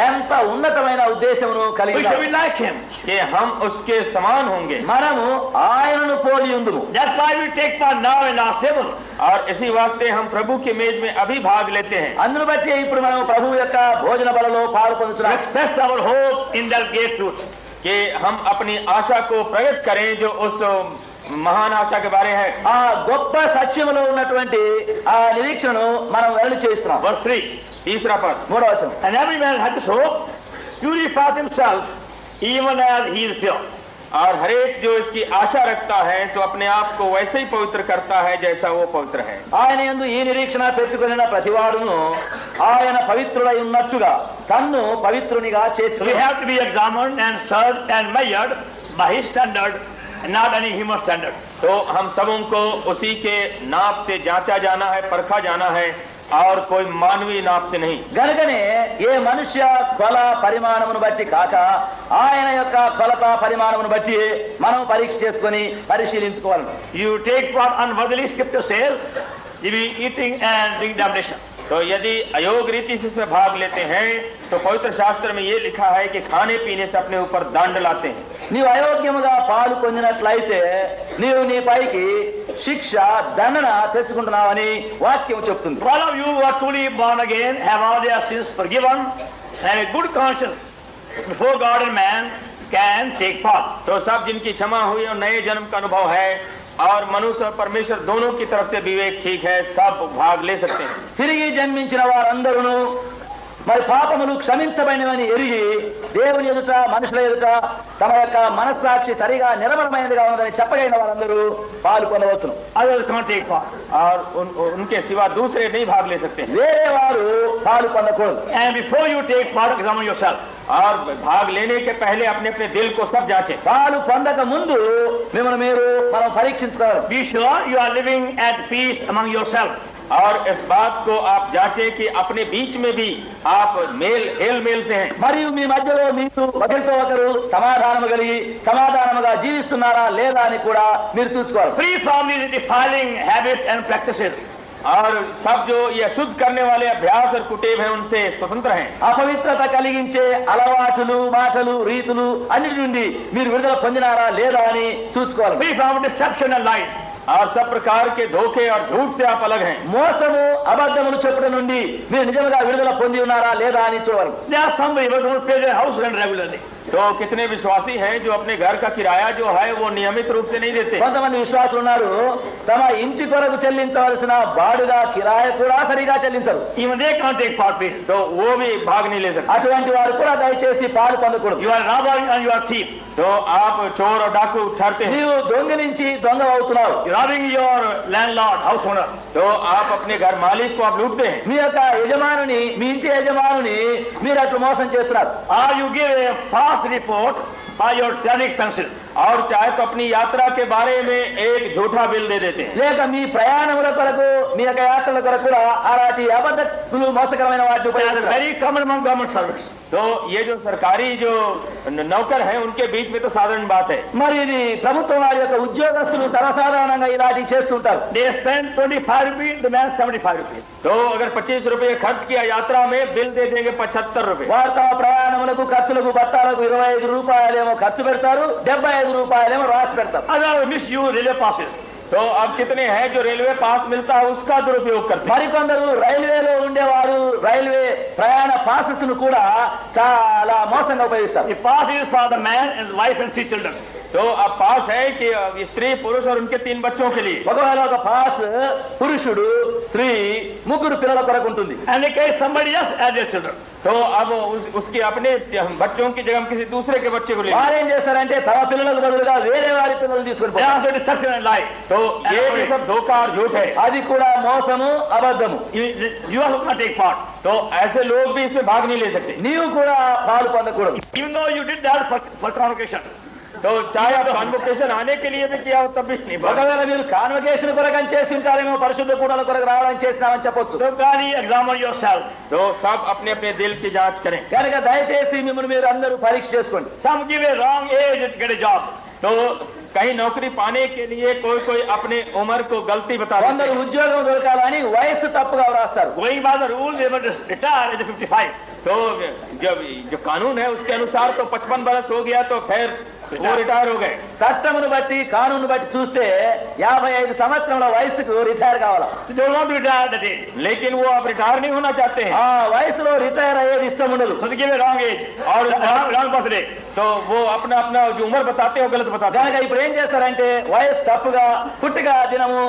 ఎంత ఉన్నతమైన ఉద్దేశమును కలిగి We shall ఉన్నాడు. be like him. कि हम उसके समान होंगे। మనము ఆయనను పోలి ఉందుము. That's why we take part now in our table. और इसी वास्ते हम प्रभु की मेज में अभी भाग लेते हैं। అందును బట్టి ఇప్పుడు మనం ప్రభువు యొక్క భోజన బలలో To పాల్పొందుతున్నాం. express our hope in that great truth. कि हम अपनी आशा को प्रकट करें जो उस महान आशा के बारे है। ఆ గొప్ప సత్యములో ఉన్నటువంటి ఆ నిరీక్షను మనం వెల్లడి చేస్తున్నాం. Verse 3. तीसरा पद। 3వ వచనం. And every man has this hope, purifies himself, even as he is pure. और हरेक जो इसकी आशा रखता है तो अपने आप को वैसे ही पवित्र करता है जैसा वो पवित्र है। ఆయన యందు ఈ నిరీక్షణ పెట్టుకున్న ప్రతివాడును ఆయన పవిత్రుడై ఉన్నట్టుగా తన్ను పవిత్రునిగా So we చేసుకుని have to be examined and searched and measured by his standard and not any human standard. तो हम सबों को उसी के नाप से जांचा जाना है, परखा जाना है और कोई मानवीय नाप से नहीं। గనుకనే ఏ మనుష్య కొల పరిమాణమును బట్టి కాక ఆయన యొక్క కొలత పరిమాణమును బట్టి మనం పరీక్ష చేసుకొని పరిశీలించుకోవాలి. You take part unworthily, Scripture says, you will be eating and drink damnation. तो यदि अयोग्य रीति से इसमें भाग लेते हैं तो पवित्र शास्त्र में ये लिखा है कि खाने पीने से अपने ऊपर दंड लाते हैं। నీవు అయోగ్యముగా పాలు పొందినట్లయితే నీవు నీ పైకి శిక్ష దండన తెచ్చుకుంటున్నావని వాక్యం చెప్తుంది. All of you who are truly born again have all their sins forgiven and a good conscience before God and man can take part. तो सब जिनकी क्षमा हुई और नए जन्म का अनुभव है और मनुष्य और परमेश्वर दोनों की तरफ से विवेक ठीक है, सब भाग ले सकते हैं। తిరిగి జన్మించిన వారందరూ మరి పాపములు క్షమించబడినవని ఎరిగి దేవుని ఎదుట మనుషుల ఎదుట తమ యొక్క మనస్సాక్షి సరిగా నిరమలమైనదిగా ఉందని చెప్పగలిగిన వారందరూ పాలు పొందవచ్చును. Others can't take part. और उनके सिवा दूसरे नहीं भाग ले सकते हैं। వేరే వారు పాలు పొందకూడదు. And before you take part, examine yourself. और भाग लेने के पहले अपने अपने दिल को सब जांचें। పాలు పొందక ముందు మిమ్మల్ని మీరు మనం పరీక్షించుకోవాలి. Be sure you are living at peace among yourself. और इस बात को आप जांचें कि अपने बीच में भी आप हेल मेल से हैं। మరియు మీ మధ్యలో మీరు ఒకరితో ఒకరు సమాధానము కలిగి సమాధానముగా జీవిస్తున్నారా లేదా అని కూడా మీరు చూసుకోవాలి. Free from these defiling habits and practices. और सब जो ये अशुद्ध करने वाले अभ्यास और कुटेव हैं उनसे स्वतंत्र हैं। అపవిత్రత కలిగించే అలవాటులు మాటలు రీతులు అన్నిటి నుండి మీరు విడుదల పొందినారా లేదా అని చూసుకోవాలి. Free from deception and lies. और सब प्रकार के धोखे और झूठ से आप अलग हैं। మోసము అబద్ధములు చెప్పడం నుండి మీరు నిజంగా విడుదల పొంది ఉన్నారా లేదా అని చూడాలి. There are some believers who pay their house rent regularly. तो कितने विश्वासी हैं जो अपने घर का किराया जो है वो नियमित रूप से नहीं देते। కొంతమంది విశ్వాసులు ఉన్నారు తమ ఇంటి కొరకు చెల్లించవలసిన బాడుగా కిరాయి కూడా సరిగా చెల్లించరు. Even they can't take part, please. तो वो भी भाग नहीं ले सकते। అటువంటి వారు కూడా దయచేసి పాలు పొందకూడదు. You are robber and you are thief. तो आप चोर और डाकू ठहरते हैं। నీవు దొంగిలించి దొంగ అవుతున్నావు. You are robbing your landlord, house owner. तो आप अपने घर मालिक को आप लूटते हैं। మీ యొక్క యజమానుని మీ ఇంటి యజమానుని మీరు అట్లు మోసం చేస్తున్నారు. Or you give a false report by your travel expenses. और चाहे तो अपनी यात्रा के बारे में एक झूठा बिल दे देते हैं। లేక మీ ప్రయాణముల కొరకు మీ యొక్క యాత్రల కొరకు కూడా అలాంటి అబద్ధములు మోసకరమైన వాటిని That is ఉపయోగిస్తారు. very common among government servants. तो ये जो सरकारी जो नौकर हैं उनके बीच में तो साधारण बात है। మరి ఇది ప్రభుత్వం వారి యొక్క ఉద్యోగస్తులు సర్వసాధారణంగా ఇలాంటి చేస్తుంటారు. They spend 25 rupees, demand 75 rupees. तो अगर 25 रुपये खर्च किया यात्रा में बिल दे देंगे 75 रुपये। వారు తమ ప్రయాణములకు ఖర్చులకు బత్తాలకు 25 రూపాయలేమో ఖర్చు పెడతారు, 75 రూపాయలేమో రాసి పెడతారు. Others misuse railway passes. तो अब कितने हैं जो रेलवे पास मिलता है उसका दुरुपयोग करते हैं। మరికొందరు రైల్వేలో ఉండేవారు రైల్వే ప్రయాణ పాసెస్ ను కూడా చాలా మోసంగా ఉపయోగిస్తారు. The pass is for the man and his wife and 3 children. तो अब पास है कि स्त्री पुरुष और उनके 3 बच्चों के लिए। ఒకవేళ ఒక పాస్ పురుషుడు స్త్రీ 3 పిల్లల కొరకు ఉంటుంది. And they carry somebody else as their children. तो अब उसके अपने बच्चों की जगह किसी दूसरे के बच्चे को ले। వారేం చేస్తారంటే తమ పిల్లలకు బదులుగా వేరే వారి పిల్లలు తీసుకొని They పోతారు. also deception and lie. तो ये भी सब धोखा और झूठ है। అది కూడా మోసము అబద్ధము. You also can't take part. तो ऐसे लोग भी इसमें भाग नहीं ले सकते। నీవు కూడా పాలు పొందకూడదు. Even though you did that for convocation. तो चाहे आप कॉन्वोकेशन आने के लिए भी किया हो तब भी नहीं भाग। ఒకవేళ మీరు కాన్వకేషన్ కొరకు అని చేసి ఉంటారేమో, పరిశుద్ధ కూడాల కొరకు రావడానికి చేసినామని చెప్పొచ్చు. So kindly examine yourself. तो सब अपने अपने दिल की जांच करें। కనుక దయచేసి మిమ్మల్ని మీరు అందరూ పరీక్ష చేసుకోండి. Some give a wrong age to get a job. तो कहीं नौकरी पाने के लिए कोई अपने उम्र को गलती बता देते కొందరు हैं। ఉద్యోగం దొరకాలని వయస్సు తప్పుగా వ్రాస్తారు. Going by the rule, they were retired at 55. तो जब जो कानून है उसके अनुसार तो 55 बरस हो गया तो फिर वो रिटायर हो गए। చట్టమును బట్టి కానూను బట్టి చూస్తే 55 సంవత్సరముల వయసుకు రిటైర్ కావాలా. They don't want to retire at that age. लेकिन वो अब रिटायर नहीं होना चाहते हैं। ఆ వయసులో రిటైర్ అయ్యేది ఇష్టం ఉండదు. So they give a wrong age or wrong birthday. तो वो अपना अपना जो उम्र बताते हैं वो गलत बताते కనుక हैं। ఇప్పుడు ఏం చేస్తారంటే వయసు తప్పుగా పుట్టిగా దినము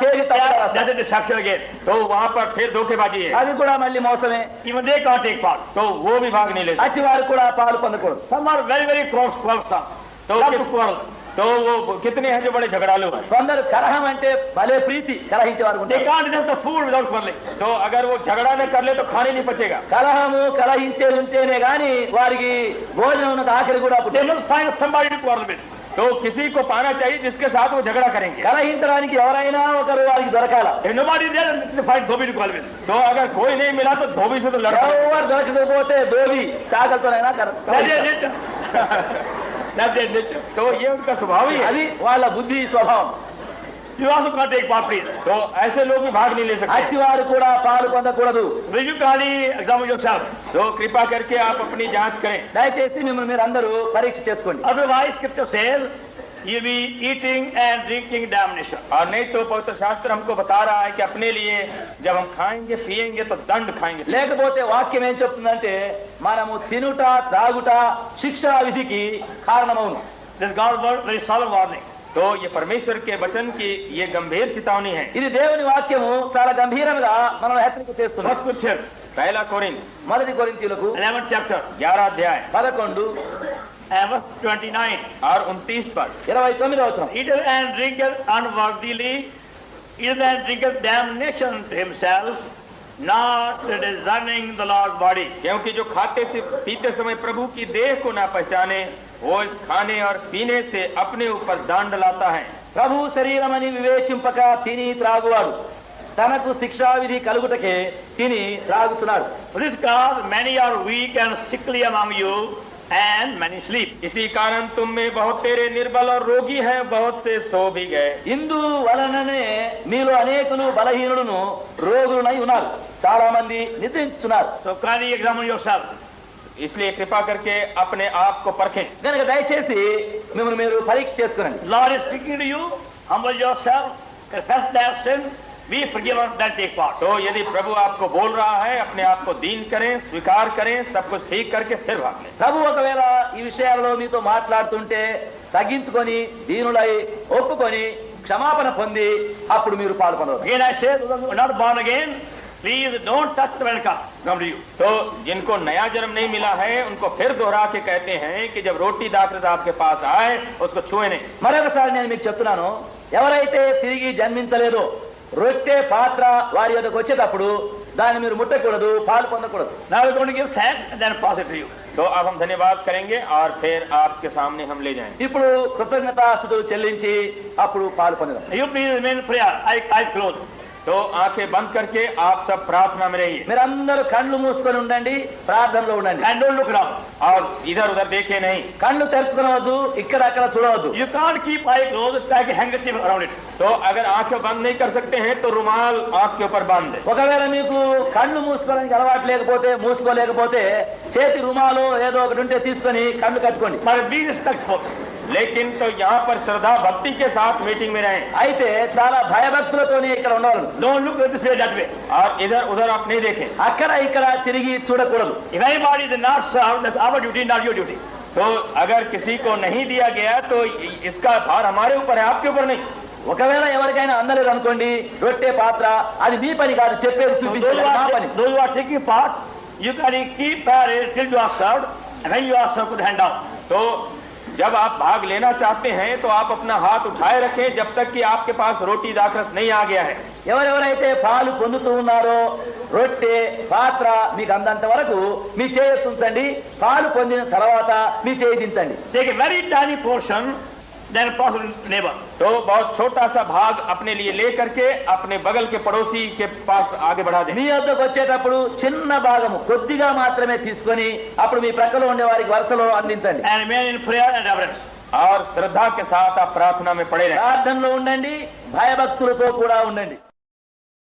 తేదీ తప్పుగా That రాస్తారు. is deception again. तो वहाँ पर फिर धोखेबाजी है। అది కూడా మళ్ళీ మోసమే. Even they can't take part. तो वो भी भाग नहीं ले सकते। అట్టి వారు కూడా పాలు పొందకూడదు. Some are very, very quarrelsome. तो Love to quarrel. तो वो कितने हैं जो बड़े झगड़ालू हैं। కొందరు కలహం అంటే భలే ప్రీతి కలహించేవారు They ఉంటారు. can't digest the food without quarreling. तो अगर वो झगड़ा न कर ले तो खाने नहीं पचेगा। కలహము కలహించేది ఉంటేనే గాని వారికి భోజనం ఆఖరి కూడా They పుట్టేది. must find somebody to quarrel with. तो किसी को पाना चाहिए जिसके साथ वो झगड़ा करेंगे। కలహించడానికి ఎవరైనా ఒకరు వారికి దొరకాల. If nobody is there, to find Dhobi to call with. तो अगर कोई नहीं मिला तो धोबी से तो लड़का। ఎవరు దొరకకపోతే dhobi చాకలతోనైనా That's their nature. That's their nature. तो ये उनका स्वभाव ही है। అది వాళ్ళ బుద్ధి స్వభావం. You also can't take part, please. तो ऐसे लोग भी भाग नहीं ले सकते। అట్టివారు కూడా పాలు పొందకూడదు. Will you kindly examine yourself? तो कृपा करके आप अपनी जांच करें। దయచేసి మిమ్మల్ని మీరు అందరూ పరీక్ష చేసుకోండి. Otherwise, Scripture says, you'll be eating and drinking damnation. और नहीं तो पवित्र शास्त्र हमको बता रहा है कि अपने लिए जब हम खाएंगे पिएंगे तो दंड खाएंगे। లేకపోతే వాక్యం ఏం చెప్తుందంటే మనము తినుట త్రాగుట శిక్షా విధికి కారణమవును. This is God's word, very solemn warning. तो ये परमेश्वर के वचन की ये गंभीर चेतावनी है। ఇది దేవుని వాక్యము చాలా గంభీరంగా మనల్ని హెచ్చరిక చేస్తుంది. First Scripture, पहला कोरिन्थ మొదటి కొరింథీయులకు 11th chapter, 11 अध्याय 11 and verse 29. और 29 पर 29వ వచనం. Eateth and drinketh unworthily, eateth and drinketh damnation to himself, not discerning the Lord's body. क्योंकि जो खाते से पीते समय प्रभु की देह को ना पहचाने वो इस खाने और पीने से अपने ऊपर दंड लाता है। ప్రభు శరీరమని వివేచింపక తిని త్రాగువాడు తనకు శిక్షా విధి కలుగుటకే తిని త్రాగుచున్నాడు. For this cause many are weak and sickly among you, and many sleep. इसी कारण तुम में बहुत तेरे निर्बल और रोगी हैं, बहुत से सो भी गए। ఇందు వలననే మీలో అనేకులు బలహీనులను రోగులనై ఉన్నారు, చాలా మంది నిద్రించుచున్నారు. So kindly examine yourself. इसलिए कृपा करके अपने आप को परखें। కనుక దయచేసి మిమ్మల్ని మీరు పరీక్ష చేసుకునండి. Lord is speaking to you. Humble yourself, confess their sin, be forgiven, then take part. तो यदि प्रभु आपको बोल रहा है अपने आप को दीन करें, स्वीकार करें, सब कुछ ठीक करके फिर भाग लें। ప్రభు ఒకవేళ ఈ విషయాలలో మీతో మాట్లాడుతుంటే తగ్గించుకొని దీనులై ఒప్పుకొని క్షమాపణ పొంది అప్పుడు మీరు పాల్గొనవచ్చు. Again I say, those who are not born again, please don't touch the welcome. Come to you. तो जिनको नया जन्म नहीं मिला है उनको फिर दोहरा के कहते हैं कि जब रोटी दाखरस आपके पास आए उसको छुए नहीं। మరొకసారి నేను మీకు చెప్తున్నాను, ఎవరైతే తిరిగి జన్మించలేదో రొట్టె పాత్ర వారి యొద్దకు వచ్చేటప్పుడు దాన్ని మీరు ముట్టకూడదు, పాలు పొందకూడదు. Now we're going to give thanks and then pass it to you. तो अब हम धन्यवाद करेंगे और फिर आपके सामने हम ले जाएंगे। ఇప్పుడు కృతజ్ఞతాస్తుతులు చెల్లించి అప్పుడు పాలు పొందడం. You please remain in prayer. Eyes closed. तो आंखें बंद करके आप सब प्रार्थना में रहिए మీరందరూ కళ్ళు మూసుకొని ఉండండి, ప్రార్థనలో ఉండండి. And don't look around. और इधर उधर देखे नहीं। కళ్ళు తెరుచుకోవద్దు, ఇక్కడ అక్కడ చూడవద్దు. You can't keep eye closed, like a handkerchief around it. तो अगर आंखें बंद नहीं कर सकते हैं तो रुमाल आंख के ऊपर बांध दें। ఒకవేళ మీకు కళ్ళు మూసుకోవడానికి అలవాటు లేకపోతే మూసుకోలేకపోతే చేతి రుమాలు ఏదో ఒకటి ఉంటే తీసుకొని కళ్ళు కట్టుకోండి. But be respectful. लेकिन तो यहाँ पर श्रद्धा भक्ति के साथ मीटिंग में रहें అయితే చాలా భయభక్తులతోనే ఇక్కడ ఉండాలి. Don't look this way, that way. और इधर उधर आप नहीं देखें। అక్కడ ఇక్కడ తిరిగి చూడకూడదు. If anybody is not served, that's our duty, not your duty. तो अगर किसी को नहीं दिया गया तो इसका भार हमारे ऊपर है, आपके ऊपर नहीं। ఒకవేళ ఎవరికైనా అందలేదు అనుకోండి రొట్టె పాత్ర, అది మీ పని కాదు, చెప్పేది చూపించాలి, మా పని. Those who are taking part, you can keep parallel till you are served, and when you are served, put hand down. तो जब आप भाग लेना चाहते हैं तो आप अपना हाथ उठाए रखें जब तक कि आपके पास रोटी दाखरस नहीं आ गया है। ఎవరెవరైతే పాలు పొందుతూ ఉన్నారో రొట్టె పాత్ర మీకు అందంత వరకు మీ చేయి ఉంచండి, పాలు పొందిన తర్వాత మీ చేయి దించండి. Take a very tiny portion, then pass it to neighbor. तो बहुत छोटा सा भाग अपने लिए ले करके अपने बगल के पड़ोसी के पास आगे बढ़ा दें। మీ వద్దకు వచ్చేటప్పుడు చిన్న భాగము కొద్దిగా మాత్రమే తీసుకొని అప్పుడు మీ ప్రక్కలో ఉండే వారికి వరుసలో అందించండి. And remain in prayer and reverence. और श्रद्धा के साथ आप प्रार्थना में पड़े रहें। ప్రార్థనలో ఉండండి, భయభక్తులతో కూడా ఉండండి.